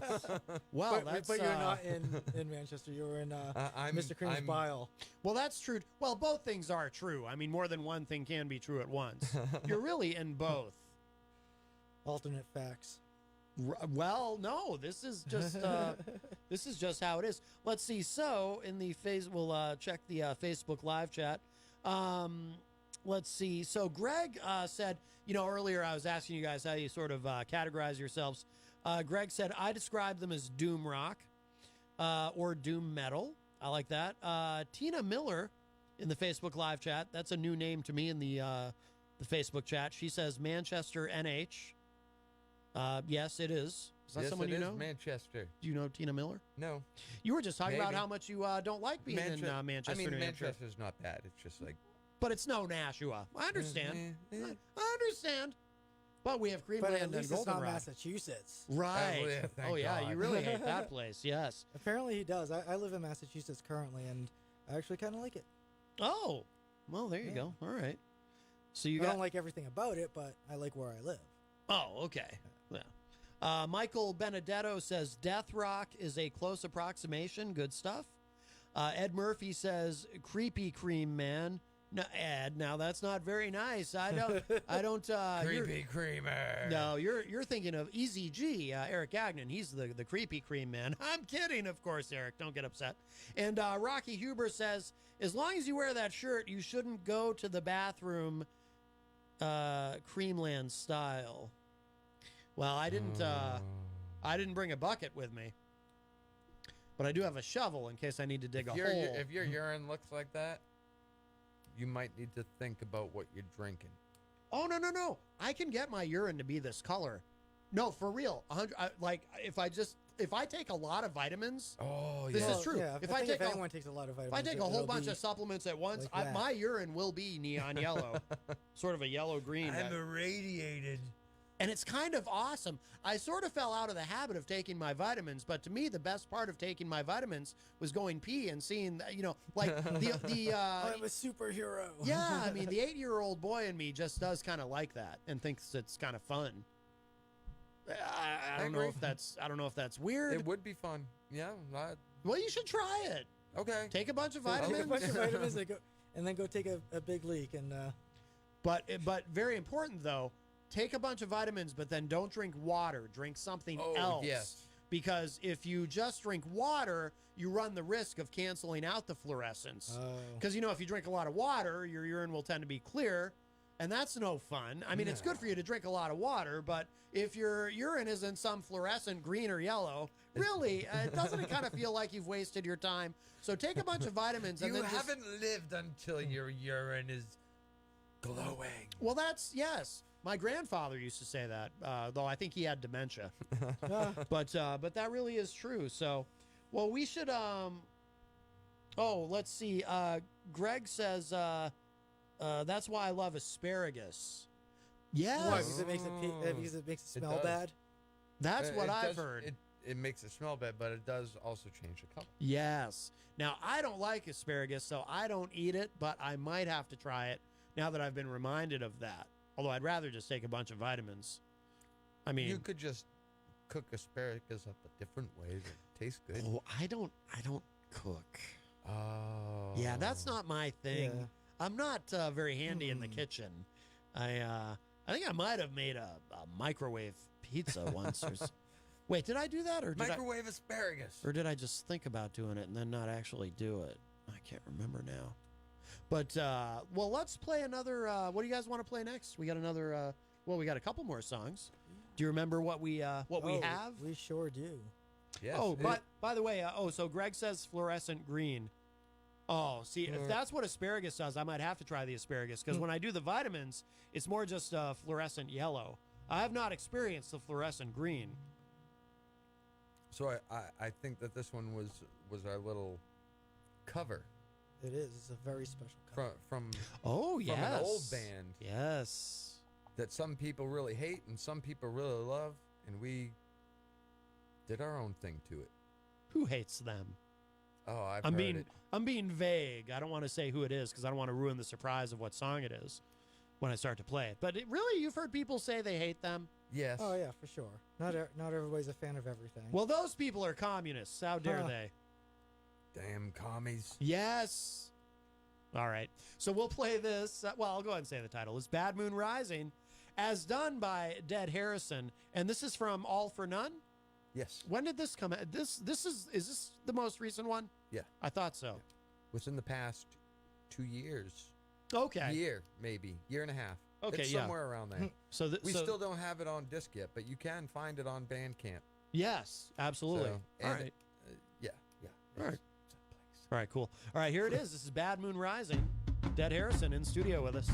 Well, but you're not in Manchester. You're in Mr. Cream's bile. Well, that's true. Well, both things are true. I mean, more than one thing can be true at once. You're really in both. Alternate facts. Well, no. This is just how it is. Let's see. So in the we'll check the Facebook live chat. Let's see. So Greg said, earlier I was asking you guys how you sort of categorize yourselves. Greg said, I describe them as doom rock or doom metal. I like that. Tina Miller in the Facebook live chat. That's a new name to me in the Facebook chat. She says Manchester NH. Yes, it is. Is that someone you know? Manchester. Do you know Tina Miller? No. You were just talking about Maybe. how much you don't like being in Manchester, I mean, New Hampshire. Manchester's not bad. It's just like... But it's no Nashua. I understand. I understand. But we have Creamland But at and least it's not Goldenrod. Massachusetts. Right. Thank yeah, God. you really hate that place. Yes. Apparently he does. I live in Massachusetts currently, and I actually kind of like it. Oh, well, there you go. All right. So you I got. don't like everything about it, but I like where I live. Oh, okay. Yeah. Michael Benedetto says Death Rock is a close approximation. Good stuff. Ed Murphy says Creepy Cream Man. No, Ed. Now that's not very nice. I don't. Creepy Creamer. No, you're thinking of Eazy-G, Eric Gagnon. He's the Creepy Cream Man. I'm kidding, of course, Eric. Don't get upset. And Rocky Huber says, as long as you wear that shirt, you shouldn't go to the bathroom, Creamland style. Well, I didn't bring a bucket with me, but I do have a shovel in case I need to dig a hole. If your urine looks like that, you might need to think about what you're drinking. Oh, no. I can get my urine to be this color. No, for real. If I take a lot of vitamins, this is true. Yeah, if anyone takes a lot of vitamins, if I take a whole bunch of supplements at once, like my urine will be neon yellow, sort of a yellow-green. I'm irradiated. And it's kind of awesome. I sort of fell out of the habit of taking my vitamins, but to me, the best part of taking my vitamins was going pee and seeing, like the I'm a superhero. Yeah, I mean, the 8-year-old boy in me just does kind of like that and thinks it's kind of fun. I don't know if that's weird. It would be fun. Yeah. Well, you should try it. Okay. Take a bunch of vitamins. Take a bunch of vitamins and then go take a big leak and. But very important though. Take a bunch of vitamins, but then don't drink water. Drink something else. Yes. Because if you just drink water, you run the risk of canceling out the fluorescence. Because, if you drink a lot of water, your urine will tend to be clear, and that's no fun. I mean, it's good for you to drink a lot of water, but if your urine isn't some fluorescent green or yellow, really, doesn't it kind of feel like you've wasted your time? So take a bunch of vitamins. And you then haven't lived until your urine is glowing. Well, yes. My grandfather used to say that, though I think he had dementia. But that really is true. So, well, we should. Let's see. Greg says that's why I love asparagus. Yes. Why? Because it makes it smell bad. That's what I've heard. It makes it smell bad, but it does also change the color. Yes. Now I don't like asparagus, so I don't eat it. But I might have to try it now that I've been reminded of that. Although I'd rather just take a bunch of vitamins. I mean, you could just cook asparagus up a different way that tastes good. Oh, I don't cook. Oh. Yeah, that's not my thing. Yeah. I'm not very handy in the kitchen. I think I might have made a microwave pizza once. Wait, did I do that or microwave asparagus? Or did I just think about doing it and then not actually do it? I can't remember now. But, well, let's play another, what do you guys want to play next? We got another, we got a couple more songs. Do you remember what we have? We sure do. Yes. Oh, but, by the way, so Greg says fluorescent green. Oh, see, if that's what asparagus does, I might have to try the asparagus, because when I do the vitamins, it's more just fluorescent yellow. I have not experienced the fluorescent green. So I think that this one was our little cover. It is. It's a very special cover. From Oh, From an old yes. band. Yes. That some people really hate and some people really love, and we did our own thing to it. Who hates them? Oh, I'm heard being it. I'm being vague. I don't want to say who it is because I don't want to ruin the surprise of what song it is when I start to play it. But really, you've heard people say they hate them? Yes. Oh yeah, for sure. Not everybody's a fan of everything. Well, those people are communists. How dare they? Damn commies. Yes. All right. So we'll play this. Well, I'll go ahead and say the title. It's Bad Moon Rising, as done by Dead Harrison. And this is from All for None? Yes. When did this come out? Is this the most recent one? Yeah. I thought so. Within the past 2 years. Okay. Year, maybe. Year and a half. Okay, it's yeah. somewhere around there. So we still don't have it on disc yet, but you can find it on Bandcamp. Yes, absolutely. So, All right. Yeah. All right. All right, cool. All right, here it is. This is Bad Moon Rising. Dead Harrison in studio with us.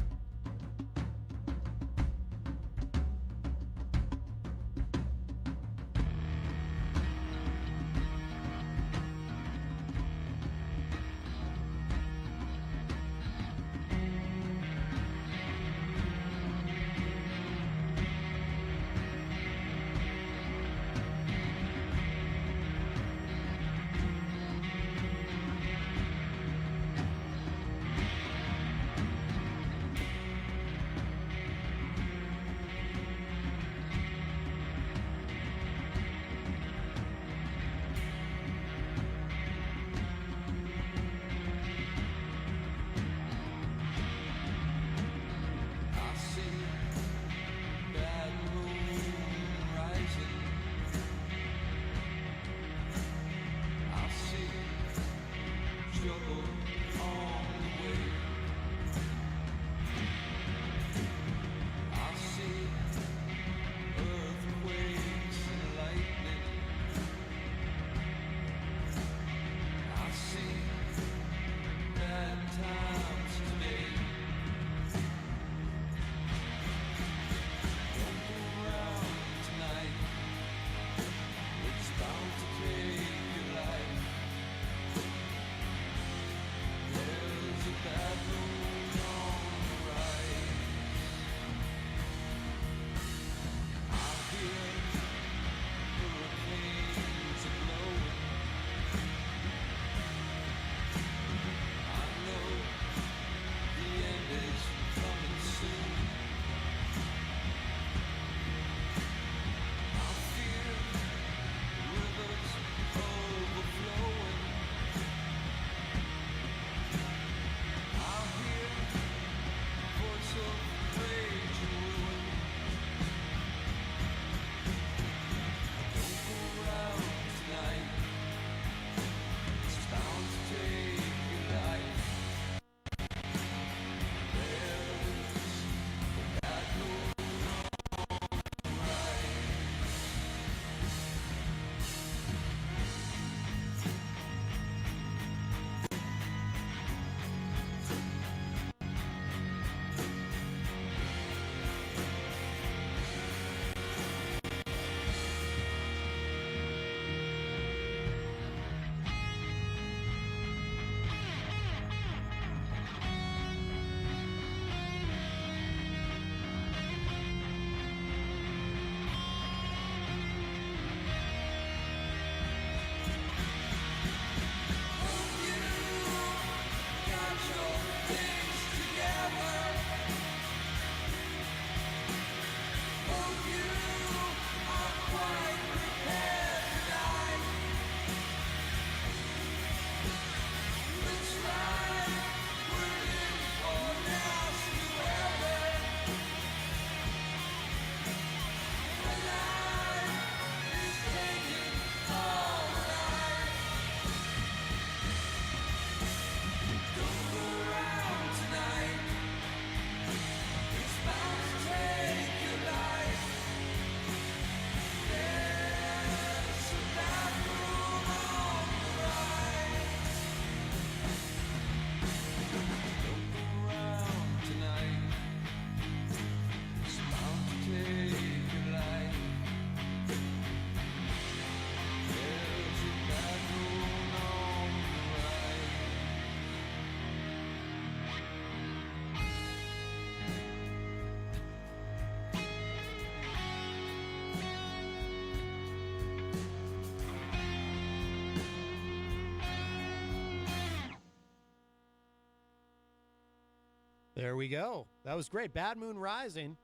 There we go. That was great. Bad Moon Rising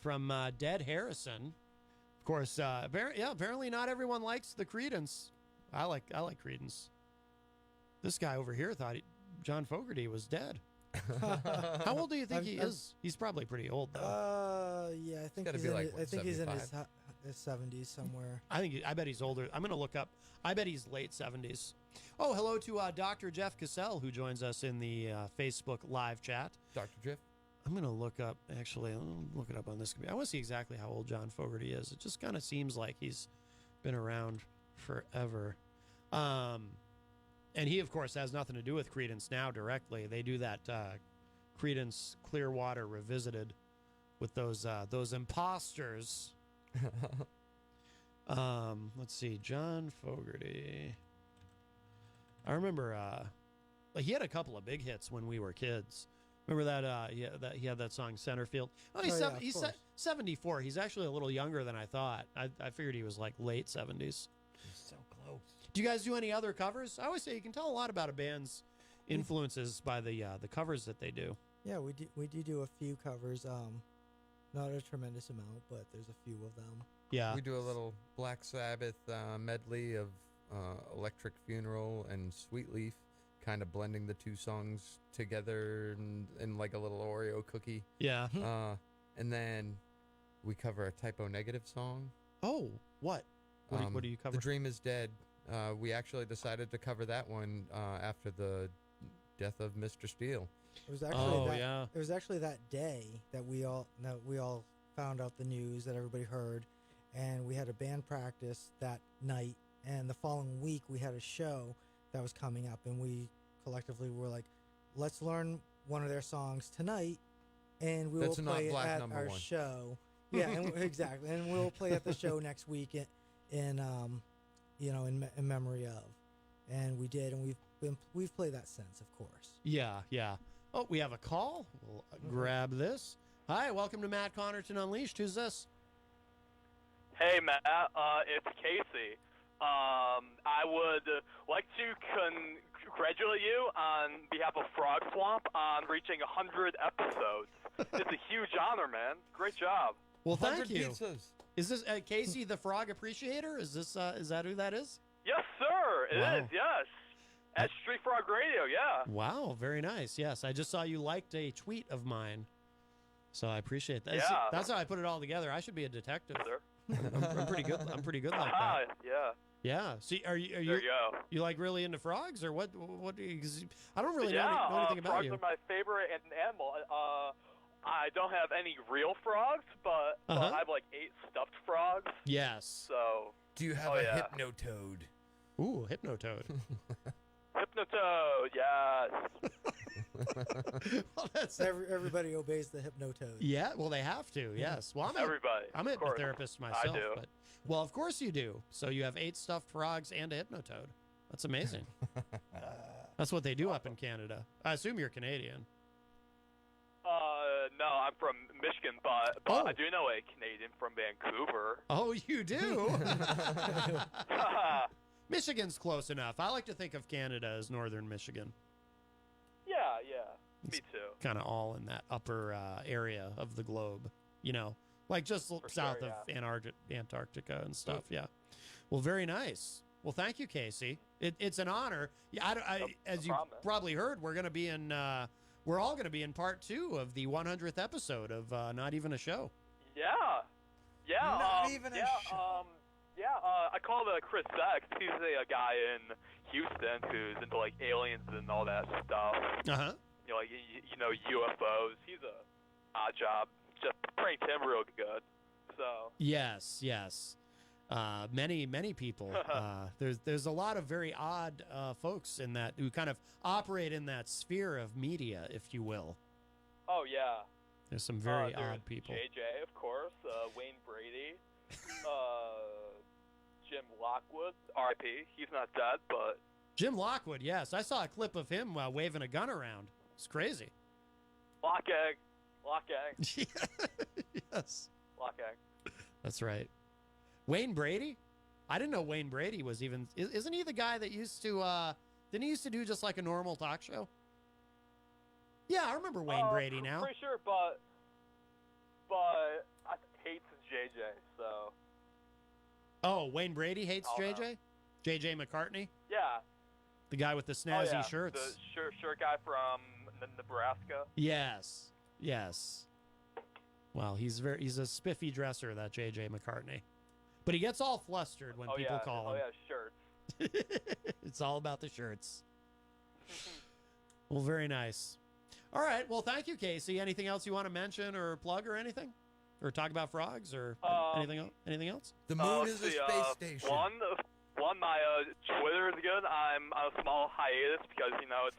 from Dead Harrison. Of course, apparently not everyone likes the Creedence. I like Creedence. This guy over here thought John Fogerty was dead. How old do you think he is? He's probably pretty old, though. Yeah, I think gotta he's be in like, I think he's in his 75? 70s somewhere. I bet he's older. I'm going to look up. I bet he's late 70s. Oh, hello to Dr. Jeff Cassell, who joins us in the Facebook live chat. Dr. Jeff? I'm going to look up, actually, I'll look it up on this computer. I want to see exactly how old John Fogerty is. It just kind of seems like he's been around forever. And he, of course, has nothing to do with Creedence now directly. They do that Creedence Clearwater Revisited with those imposters. Let's see, John Fogerty. I remember he had a couple of big hits when we were kids. Remember that? He had that song Centerfield. Oh, he's 74. He's actually a little younger than I thought. I figured he was like late 70s. He's so close. Do you guys do any other covers? I always say you can tell a lot about a band's influences by the covers that they do. Yeah, we do a few covers. Not a tremendous amount, but there's a few of them. Yeah, we do a little Black Sabbath medley of Electric Funeral and Sweet Leaf, kind of blending the two songs together in like a little Oreo cookie. Yeah. And then we cover a Typo Negative song. Oh, what? What do you cover? The Dream is Dead. We actually decided to cover that one after the death of Mr. Steele. It was actually It was actually that day that we all found out the news, that everybody heard, and we had a band practice that night. And the following week we had a show that was coming up, and we collectively were like, let's learn one of their songs tonight, and we will play it at our show. Yeah, exactly, and we'll play at the show next week in memory of. And we did, and we've played that since, of course. Yeah. Oh, we have a call. We'll grab this. Hi, welcome to Matt Connarton Unleashed. Who's this? Hey, Matt. It's Casey. I would like to congratulate you on behalf of Frog Swamp on reaching 100 episodes. It's a huge honor, man. Great job. Well, thank you. Pizzas. Is this Casey the Frog Appreciator? Is that who that is? Yes, sir. It is. Yes. At Street Frog Radio. Yeah. Wow. Very nice. Yes, I just saw you liked a tweet of mine, so I appreciate that. Yeah. That's how I put it all together. I should be a detective. Sir. I'm pretty good. I'm pretty good like that. Yeah. Yeah. See, are you? There you go. You like really into frogs, or what? I don't really know anything about frogs you. Frogs are my favorite animal. I don't have any real frogs, but I have like 8 stuffed frogs. Yes. So. Do you have a Hypnotoad? Ooh, Hypnotoad. Hypnotoad, yes. Well, that's everybody obeys the Hypnotoad. Yeah, well, they have to. Yes. Well, I'm a hypnotherapist myself. I do. But, well, of course you do. So you have 8 stuffed frogs and a Hypnotoad. That's amazing. That's what they do up in Canada. I assume you're Canadian. No, I'm from Michigan, but I do know a Canadian from Vancouver. Oh, you do? Michigan's close enough. I like to think of Canada as northern Michigan. Yeah, me too. Kind of all in that upper area of the globe, like just south of Antarctica and stuff. Yeah. Well, very nice. Well, thank you, Casey. It's an honor. Yeah, as you probably heard, we're going to be in. We're all going to be in part 2 of the 100th episode of Not Even a Show. Yeah. Not even a show. I called Chris Sex. He's a guy in Houston who's into like aliens and all that stuff. Uh-huh. UFOs. He's a odd job. Just pranked him real good. So. Yes. Many people. There's a lot of very odd folks in that who kind of operate in that sphere of media, if you will. Oh yeah. There's some very odd people. JJ, of course. Wayne Brady. Jim Lockwood, R.I.P. He's not dead, but Jim Lockwood. Yes, I saw a clip of him waving a gun around. It's crazy. Lock egg. Yes. Lock egg. That's right. Wayne Brady? I didn't know Wayne Brady was even. Isn't he the guy that used to? Didn't he used to do just like a normal talk show? Yeah, I remember Wayne Brady now. Pretty sure, but I hates JJ, so. Oh, Wayne Brady hates JJ? JJ McCartney? Yeah. The guy with the snazzy shirts? The shirt guy from Nebraska. Yes. Yes. Well, he's a spiffy dresser, that JJ McCartney. But he gets all flustered when people call him. Oh, yeah, shirts. It's all about the shirts. Well, very nice. All right. Well, thank you, Casey. Anything else you want to mention or plug or anything? Or talk about frogs or anything else? The moon is a space station. One, my Twitter is good. I'm on a small hiatus because, it's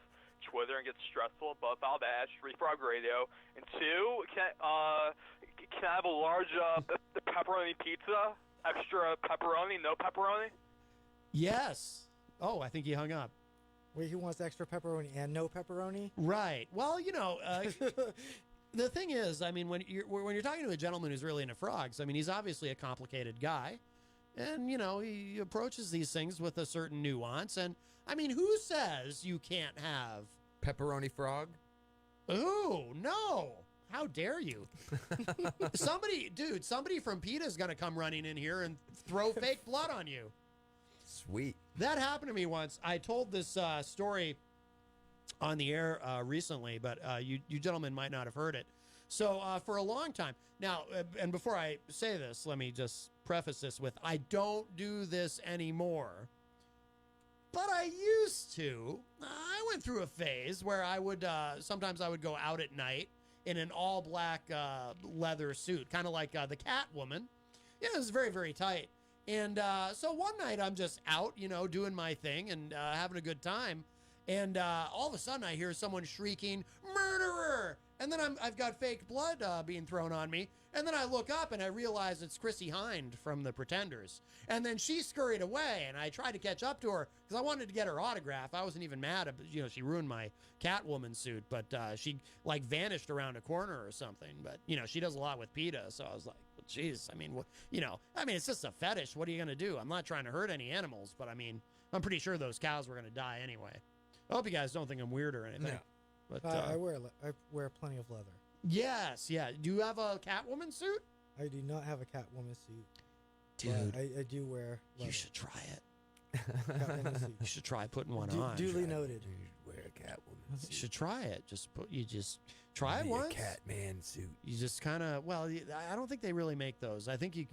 Twitter and gets stressful, but Bob Ash, Free Frog Radio. And two, can I have a large pepperoni pizza? Extra pepperoni, no pepperoni? Yes. Oh, I think he hung up. Wait, he wants extra pepperoni and no pepperoni? Right. Well, the thing is, I mean, when you're talking to a gentleman who's really into frogs, I mean, he's obviously a complicated guy. And, he approaches these things with a certain nuance. And, I mean, who says you can't have... Pepperoni frog? Ooh, no. How dare you? Somebody from PETA is going to come running in here and throw fake blood on you. Sweet. That happened to me once. I told this story on the air recently, but you gentlemen might not have heard it. So for a long time now, and before I say this, let me just preface this with, I don't do this anymore, but I used to. I went through a phase where I would sometimes I would go out at night in an all black leather suit, kind of like the Catwoman. Yeah, it was very, very tight. And so one night I'm just out, doing my thing and having a good time. And all of a sudden I hear someone shrieking, "Murderer!" And then I've got fake blood being thrown on me. And then I look up and I realize it's Chrissy Hind from the Pretenders. And then she scurried away, and I tried to catch up to her because I wanted to get her autograph. I wasn't even mad. She ruined my Catwoman suit, but she vanished around a corner or something. But she does a lot with PETA, so I was like, well, geez, I mean, it's just a fetish. What are you gonna do? I'm not trying to hurt any animals, but I mean, I'm pretty sure those cows were gonna die anyway. I hope you guys don't think I'm weird or anything. No. But I wear plenty of leather. Yes, yeah. Do you have a Catwoman suit? I do not have a Catwoman suit. Dude, I do wear leather. You should try it. Catwoman suit. You should try putting one on. Duly noted. You should wear a Catwoman suit. You should try it. Just try it once. A Catman suit. You just kind of, I don't think they really make those. I think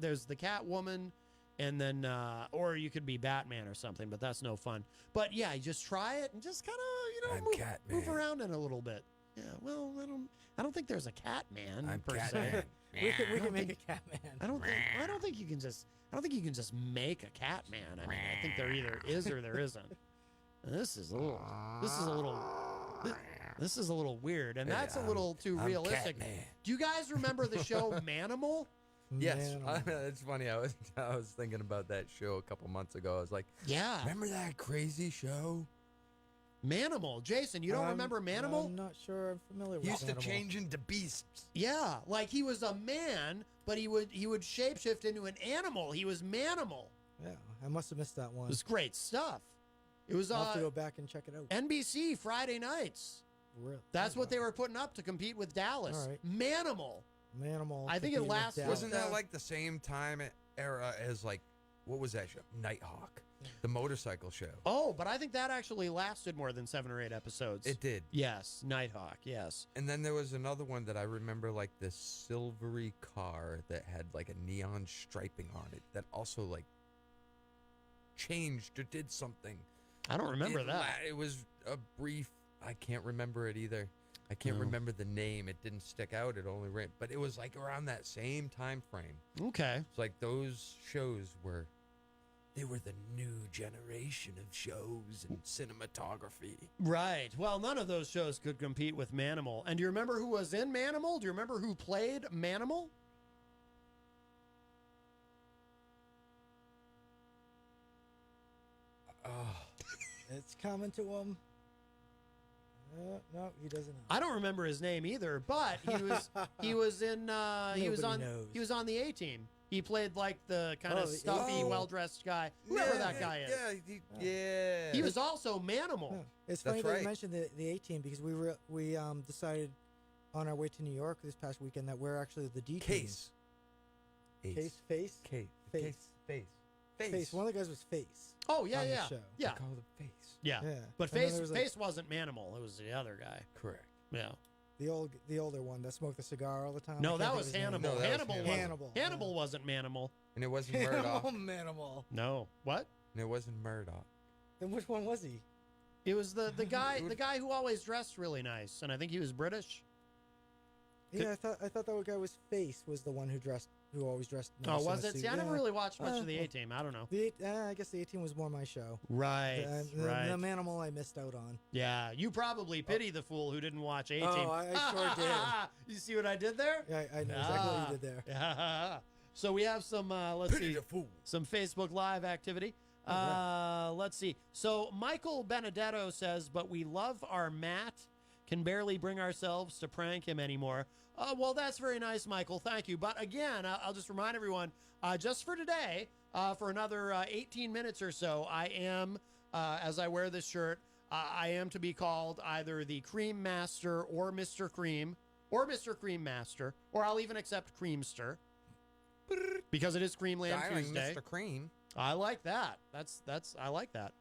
there's the Catwoman, and then, or you could be Batman or something, but that's no fun. But yeah, you just try it and just kind of, move around in a little bit. Yeah, well, I don't think there's a Catman per se. We can make a Catman. I don't think you can just make a Catman. I mean, I think there either is or there isn't. This is a little weird, and that's a little too realistic. Do you guys remember the show Manimal? Yes, it's funny. I was thinking about that show a couple months ago. I was like, yeah, remember that crazy show? Manimal. Jason, you don't remember Manimal? I'm not sure I'm familiar with He used Manimal. to change into beasts. Yeah, like he was a man, but he would shapeshift into an animal. He was Manimal. Yeah, I must have missed that one. It was great stuff. It was I'll have to go back and check it out. NBC Friday nights. Really? That's what they were putting up to compete with Dallas. All right. Manimal. I think it lasted. Wasn't that like the same time era as what was that show? Nighthawk, the motorcycle show. Oh, but I think that actually lasted more than 7 or 8 episodes. It did. Yes, Nighthawk. Yes. And then there was another one that I remember, like this silvery car that had like a neon striping on it that also changed or did something. I don't remember that. It was a brief. I can't remember it either. I can't remember the name. It didn't stick out. It only ran, but it was like around that same time frame. Okay. It's like those shows were the new generation of shows and cinematography. Right. Well, none of those shows could compete with Manimal. And do you remember who was in Manimal? Do you remember who played Manimal? It's coming to him. No, he doesn't know. I don't remember his name either, but he was on the A-Team. He played like the kind of stuffy, well-dressed guy. Whoever that guy is. Yeah. He was also Manimal. Yeah. It's funny that you mentioned the A-Team because we decided on our way to New York this past weekend that we're actually the D-Team. Face. One of the guys was Face. Oh, yeah, on yeah. The show. Yeah. They call it Face. Yeah. Yeah. But And then Face there was, Face wasn't Manimal. It was the other guy. Correct. Yeah. The older one that smoked the cigar all the time. No, I that can't was think of his name. Hannibal. No, that was Hannibal. Hannibal wasn't Manimal. And it wasn't Murdoch. Manimal. No. What? And it wasn't Murdoch. Then which one was he? It was the guy who always dressed really nice, and I think he was British. Yeah, I thought that guy was Face was the one who always dressed nice. Oh, in was a it? suit. See, I never Yeah. really watched much of the A-Team. I don't know. I guess the A-Team was more my show. Right, right. The Manimal I missed out on. Yeah, you probably pity the fool who didn't watch A-Team. Oh, I sure did. You see what I did there? Yeah, I know exactly what you did there. Yeah. So we have some, let's see, some Facebook Live activity. Let's see. So Michael Benedetto says, but we love our Matt. Can barely bring ourselves to prank him anymore. Well, that's very nice, Michael. Thank you. But again, I'll just remind everyone, just for today, for another 18 minutes or so, I am, as I wear this shirt, I am to be called either the Cream Master or Mr. Cream or Mr. Cream Master, or I'll even accept Creamster because it is Creamland Tuesday. Mr. Cream. I like that. I like that.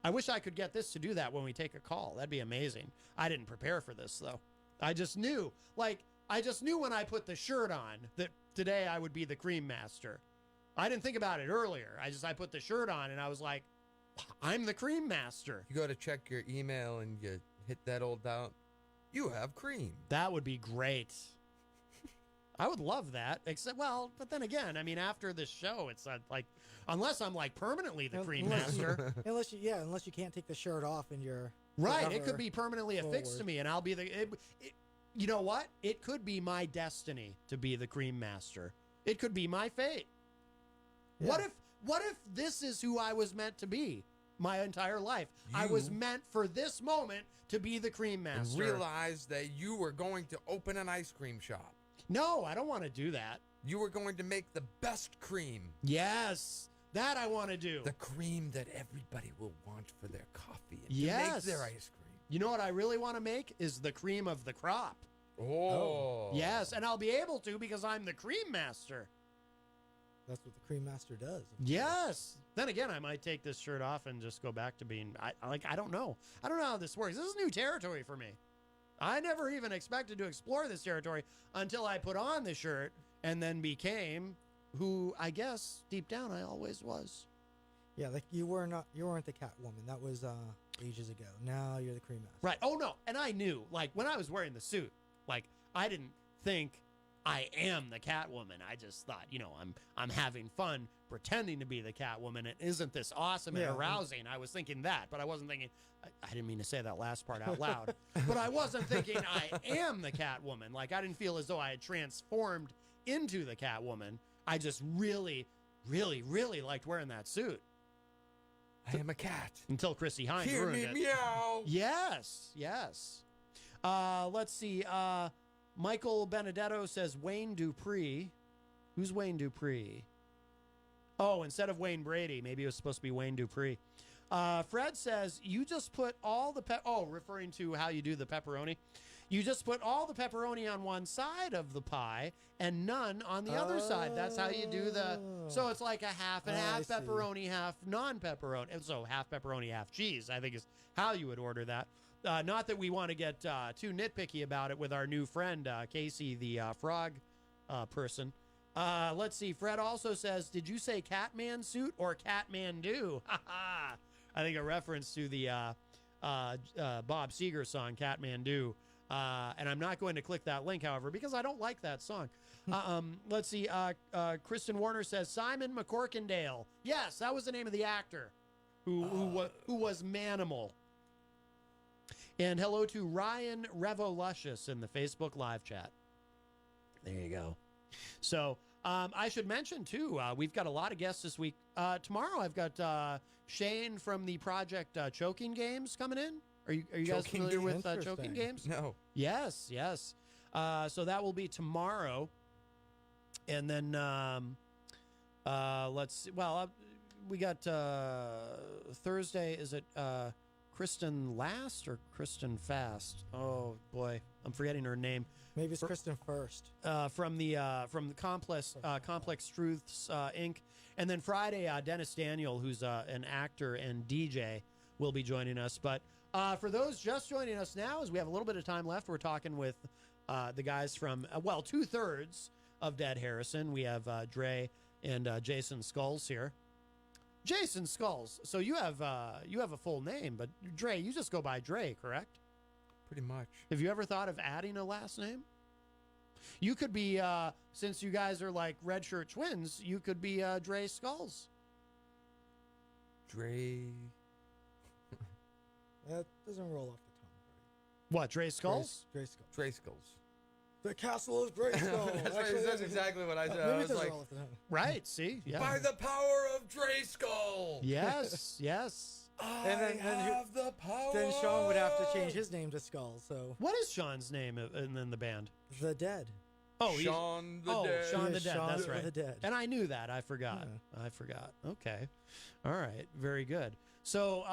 I wish I could get this to do that when we take a call. That'd be amazing. I didn't prepare for this though. I just knew when I put the shirt on that today I would be the Cream Master. I didn't think about it earlier. I put the shirt on and I was like, I'm the Cream Master. You go to check your email and you hit that old down. You have cream. That would be great. I would love that. But then again, I mean, after this show, it's like, unless I'm like permanently the Cream Master. Unless you can't take the shirt off and you're right. It could be permanently affixed to me, and I'll be you know what? It could be my destiny to be the Cream Master. It could be my fate. Yeah. What if this is who I was meant to be my entire life? I was meant for this moment to be the Cream Master. And realize that you were going to open an ice cream shop. No, I don't want to do that. You were going to make the best cream. Yes, that I want to do. The cream that everybody will want for their coffee and to make yes. their ice cream. You know what I really want to make is the cream of the crop. Oh. Yes, and I'll be able to because I'm the Cream Master. That's what the Cream Master does. Yes. Then again, I might take this shirt off and just go back to being, I don't know. I don't know how this works. This is new territory for me. I never even expected to explore this territory until I put on the shirt and then became who I guess deep down I always was. Yeah, like you weren't the Catwoman. That was ages ago. Now you're the Cream Master. Right. Oh no. And I knew, like when I was wearing the suit, like I didn't think I am the Catwoman. I just thought, I'm having fun pretending to be the Catwoman. And isn't this awesome and arousing? I was thinking that, but I wasn't thinking. I didn't mean to say that last part out loud, but I wasn't thinking I am the Catwoman. Like I didn't feel as though I had transformed into the Catwoman. I just really, really, really liked wearing that suit. I am a cat. Until Chrissy Hines Hear ruined me it. meow. Yes, yes. Let's see. Michael Benedetto says Wayne Dupree. Who's Wayne Dupree? Oh, instead of Wayne Brady, maybe it was supposed to be Wayne Dupree. Fred says, you just put all the referring to how you do the pepperoni. You just put all the pepperoni on one side of the pie and none on the other side. That's how you do so it's like a half and half pepperoni, half non-pepperoni. And so half pepperoni, half cheese, I think is how you would order that. Not that we want to get too nitpicky about it with our new friend, Casey, the frog person. Let's see. Fred also says, did you say Catman suit or Catmandu? I think a reference to the Bob Seger song, Catmandu. And I'm not going to click that link, however, because I don't like that song. Let's see. Kristen Warner says, Simon McCorkindale. Yes, that was the name of the actor who was Manimal. And hello to Ryan Revolucious in the Facebook live chat. There you go. So I should mention, too, we've got a lot of guests this week. Tomorrow I've got Shane from the project Choking Games coming in. Are you guys familiar with Choking Games? No. Yes, yes. So that will be tomorrow. And then Let's see. Well, we got Thursday. Is it Kristen Last or Kristen Fast? Oh boy, I'm forgetting her name. Maybe it's Kristen First. From the Complex Truths Inc. And then Friday, Dennis Daniel, who's an actor and DJ, will be joining us. But for those just joining us now, as we have a little bit of time left, we're talking with the guys from 2/3 of Dead Harrison. We have Drae and Jason Skulls here. Jason Skulls. So you have a full name, but Drae, you just go by Drae, correct? Pretty much. Have you ever thought of adding a last name? You could be, since you guys are like red shirt twins, you could be Drae Skulls. Drae. That doesn't roll off the tongue. What, Drae Skulls? Drae Skulls. Drae Skulls. The castle of Drae Skulls. That's exactly what I said. Maybe I it was doesn't like, roll off the tongue. Right, see? Yeah. by the power of Drae Skull. Yes, yes. And have the power. Then Sean would have to change his name to Skull. So What is Sean's name in the band? The Dead. Oh, Sean the Dead. Sean the Yeah, Dead. Sean That's right. the Dead. And I knew that. I forgot. Okay. All right. Very good. So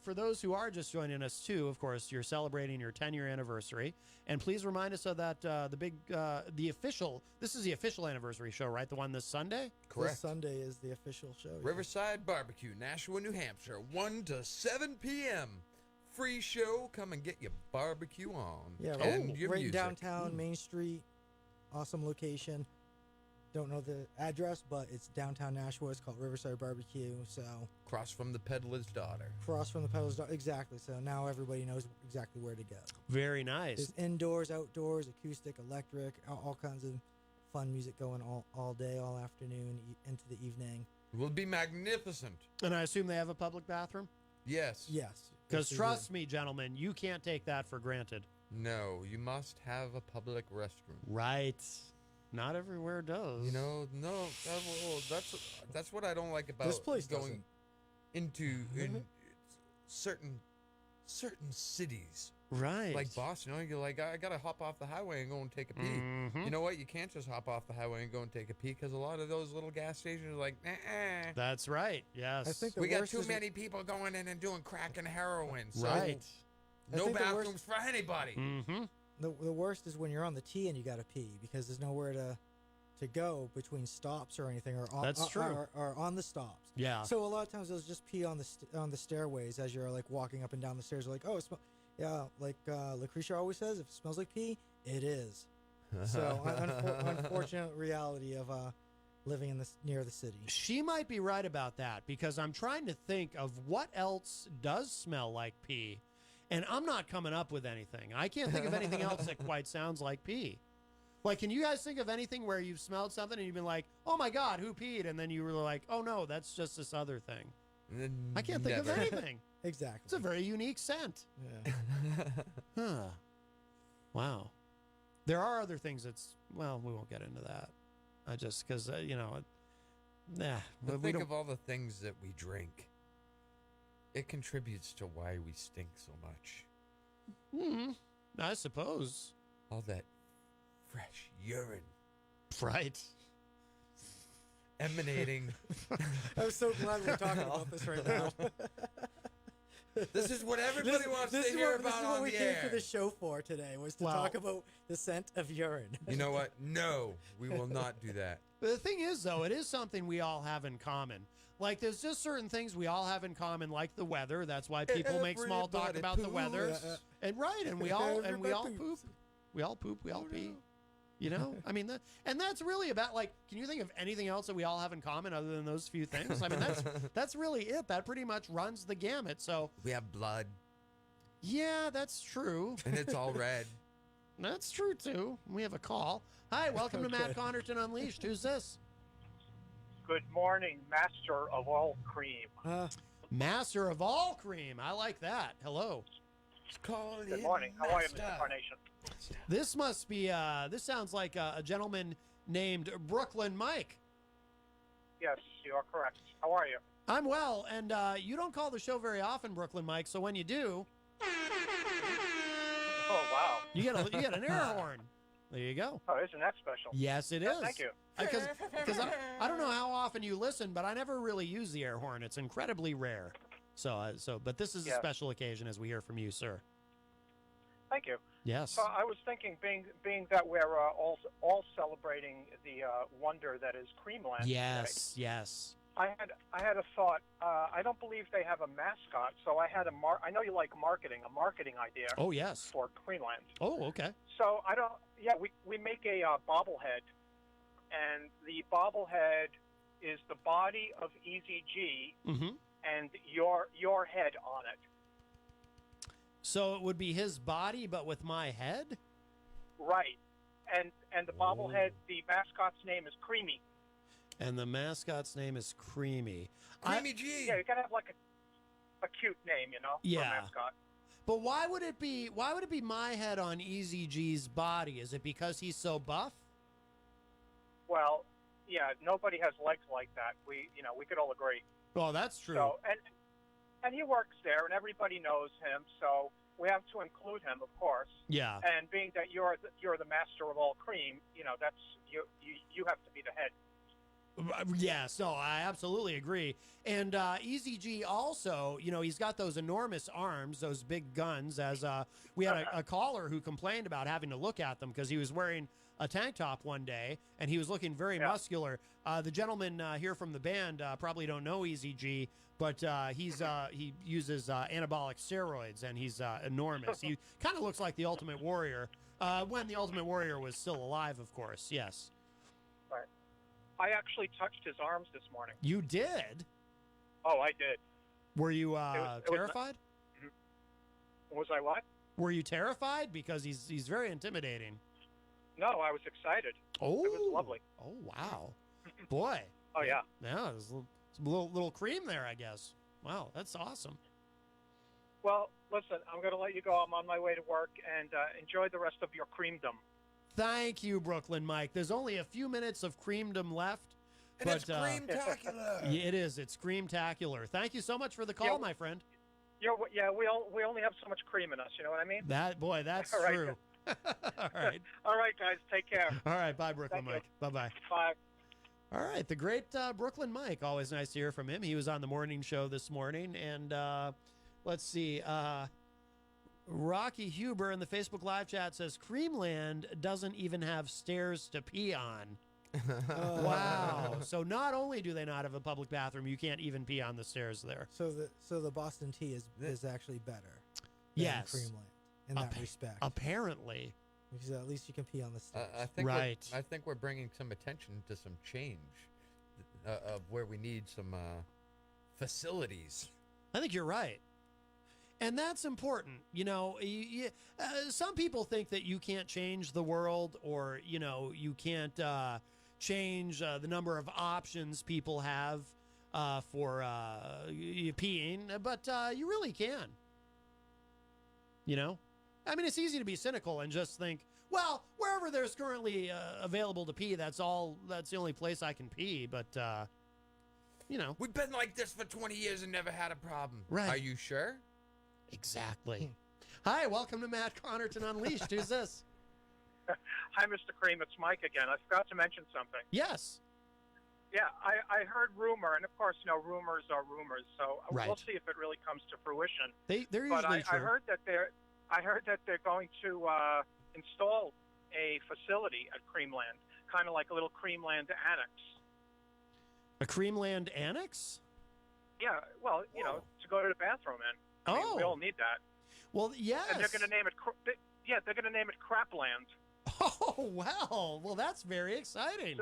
for those who are just joining us too, of course, you're celebrating your 10-year anniversary, and please remind us of that this is the official anniversary show, right? The one this Sunday. Correct. This Sunday is the official show. yeah. Riverside Barbecue, Nashua, New Hampshire, 1 to 7 p.m. Free show. Come and get your barbecue on. Yeah, and your right music. downtown Main Street. Awesome location. Don't know the address, but it's downtown Nashua. It's called Riverside Barbecue. So Across from the Peddler's Daughter. cross from the Peddler's Daughter. Exactly. So now everybody knows exactly where to go. Very nice. There's indoors, outdoors, acoustic, electric, all kinds of fun music going all day, all afternoon, into the evening. It will be magnificent. And I assume they have a public bathroom? Yes. Yes. Because Yes, trust me, gentlemen, you can't take that for granted. No, you must have a public restroom. Right. Not everywhere does. You know, no, that's what I don't like about This place going doesn't. in certain cities. Right. Like Boston, you know, you're like, I gotta hop off the highway and go and take a pee. Mhm. You know what? You can't just hop off the highway and go and take a pee because a lot of those little gas stations are like, That's right. Yes. I think the we got worst too is- many people going in and doing crack and heroin. So Right. I no think the worst- bathrooms for anybody. Mm-hmm. The worst is when you're on the T and you got to pee because there's nowhere to go between stops or anything, or on, That's true. or on the stops. Yeah. So a lot of times they'll just pee on the stairways as you're like walking up and down the stairs. Like, oh, like Lucretia always says, if it smells like pee, it is. So unfortunate reality of living near the city. She might be right about that because I'm trying to think of what else does smell like pee, and I'm not coming up with anything. I can't think of anything else that quite sounds like pee. Like, can you guys think of anything where you've smelled something and you've been like, oh my God, who peed? And then you were like, oh no, that's just this other thing. I can't think of anything. Exactly. It's a very unique scent. Yeah. Huh. Wow. There are other things we won't get into that. I just, because, But think of all the things that we drink. It contributes to why we stink so much. I suppose. All that fresh urine Right. emanating. I'm so glad we're talking about this right now. This is what everybody wants to hear about on the air. This is what we came for the show for today, was to talk about the scent of urine. You know what? No, we will not do that. But the thing is, though, it is something we all have in common. Like, there's just certain things we all have in common, like the weather. That's why people make small talk about the weather. And we all poop. We all poop. We all pee. You know, I mean, that's really about, like, can you think of anything else that we all have in common other than those few things? I mean, that's really it. That pretty much runs the gamut. So we have blood. Yeah, that's true. And it's all red. That's true too. We have a call. Hi, welcome to Matt Connarton Unleashed. Who's this? Good morning, Master of All Cream. Master of All Cream. I like that. Hello. Good morning. How are you, Mr. Carnation? This must be, this sounds like a gentleman named Brooklyn Mike. Yes, you are correct. How are you? I'm well, and you don't call the show very often, Brooklyn Mike, so when you do... Oh, wow. You get an air horn. There you go. Oh, isn't that special? Yes, it is. Thank you. Because I don't know how often you listen, but I never really use the air horn. It's incredibly rare. But this is a special occasion, as we hear from you, sir. Thank you. Yes. So I was thinking, being that we're all celebrating the wonder that is Creamland. Yes, today, yes. I had a thought. I don't believe they have a mascot, so I had I know you like marketing, a marketing idea. Oh, yes. For Creamland. Oh, okay. So we make a bobblehead, and the bobblehead is the body of Eazy-G and your head on it. So it would be his body, but with my head? Right. And the bobblehead, the mascot's name is Creamy. And the mascot's name is Creamy. Creamy G. Yeah, you gotta have like a cute name, for a mascot. But why would it be my head on Eazy-G's body? Is it because he's so buff? Well, yeah, nobody has legs like that. We could all agree. Oh, that's true. So, and he works there, and everybody knows him, so we have to include him, of course. Yeah. And being that you're the master of all cream, that's you have to be the head. Yes, no, I absolutely agree. And Eazy-G also, he's got those enormous arms, those big guns, as we had a caller who complained about having to look at them because he was wearing a tank top one day, and he was looking very muscular. The gentleman here from the band probably don't know Eazy-G, but he uses anabolic steroids, and he's enormous. He kind of looks like the Ultimate Warrior, when the Ultimate Warrior was still alive, of course, yes. Right. I actually touched his arms this morning. You did? Oh, I did. Were you terrified? Was I what? Were you terrified? Because he's very intimidating. No, I was excited. Oh. It was lovely. Oh, wow. Boy. Oh, yeah. Yeah, there's a little cream there, I guess. Wow, that's awesome. Well, listen, I'm going to let you go. I'm on my way to work, and enjoy the rest of your creamdom. Thank you, Brooklyn Mike. There's only a few minutes of creamdom left. And it's creamtacular. It is. It's creamtacular. Thank you so much for the call, my friend. We only have so much cream in us, you know what I mean? That's All right. true. All right. All right, guys. Take care. All right. Bye, Brooklyn Mike. Bye-bye. Bye. All right. The great Brooklyn Mike. Always nice to hear from him. He was on the morning show this morning. And let's see. Rocky Huber in the Facebook live chat says, Creamland doesn't even have stairs to pee on. Wow. So not only do they not have a public bathroom, you can't even pee on the stairs there. So the Boston Tea is actually better than yes. Creamland in that respect. Apparently. Because at least you can pee on the stairs. I think we're bringing some attention to some change of where we need some facilities. I think you're right. And that's important. Some people think that you can't change the world, or, you can't change the number of options people have for peeing, but you really can. I mean, it's easy to be cynical and just think, well, wherever there's currently available to pee, that's the only place I can pee, but, We've been like this for 20 years and never had a problem. Right. Are you sure? Exactly. Hi, welcome to Matt Connarton Unleashed. Who's this? Hi, Mr. Cream. It's Mike again. I forgot to mention something. Yes. Yeah, I heard rumor, and of course, rumors are rumors. So we'll see if it really comes to fruition. They're but usually true. I heard that they're going to install a facility at Creamland, kind of like a little Creamland annex. A Creamland annex? Yeah. Well, to go to the bathroom in. I mean, we all need that. Well, yes. And they're going to name it. They're going to name it Crapland. Oh, well, that's very exciting.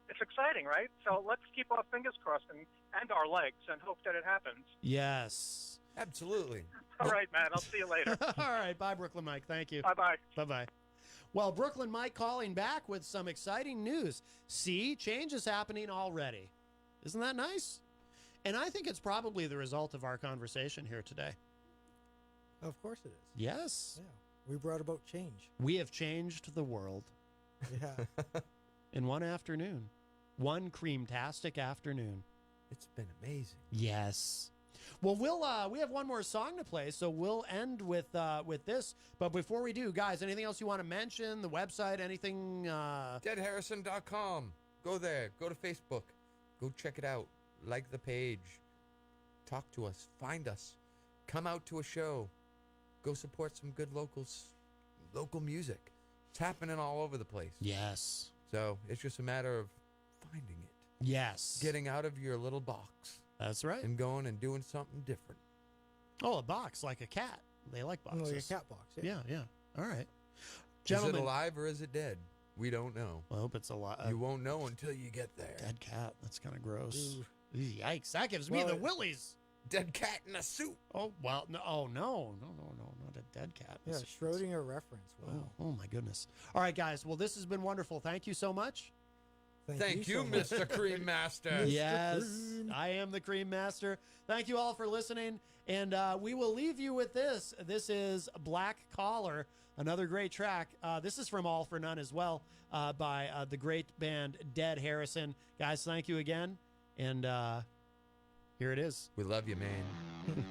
It's exciting, right? So let's keep our fingers crossed and our legs and hope that it happens. Yes. Absolutely. All right, man. I'll see you later. All right. Bye, Brooklyn Mike. Thank you. Bye-bye. Bye-bye. Well, Brooklyn Mike calling back with some exciting news. See, change is happening already. Isn't that nice? And I think it's probably the result of our conversation here today. Of course it is. Yes. Yeah. We brought about change. We have changed the world. Yeah. In one afternoon. One creamtastic afternoon. It's been amazing. Yes. Well, we have one more song to play, so we'll end with this. But before we do, guys, anything else you want to mention? The website, anything? Deadharrison.com. Go there. Go to Facebook. Go check it out. Like the page. Talk to us. Find us. Come out to a show. Go support some good local music. It's happening all over the place. Yes. So it's just a matter of finding it. Yes. Getting out of your little box. That's right. And going and doing something different. Oh, a box, like a cat. They like boxes. Like a cat box. Yeah, yeah. All right. Gentlemen, is it alive or is it dead? We don't know. I hope it's alive. You won't know until you get there. Dead cat. That's kind of gross. Yikes. That gives me the willies. Dead cat in a suit. Oh, well, no. Oh, no. Not a dead cat. Yeah, Schrodinger reference. Wow. Oh, my goodness. All right, guys. Well, this has been wonderful. Thank you so much. Thank you, Mr. Cream Master. Yes, I am the Cream Master. Thank you all for listening. And we will leave you with this. This is Black Collar, another great track. This is from All for None as well, by the great band Dead Harrison. Guys, thank you again. And here it is. We love you, man.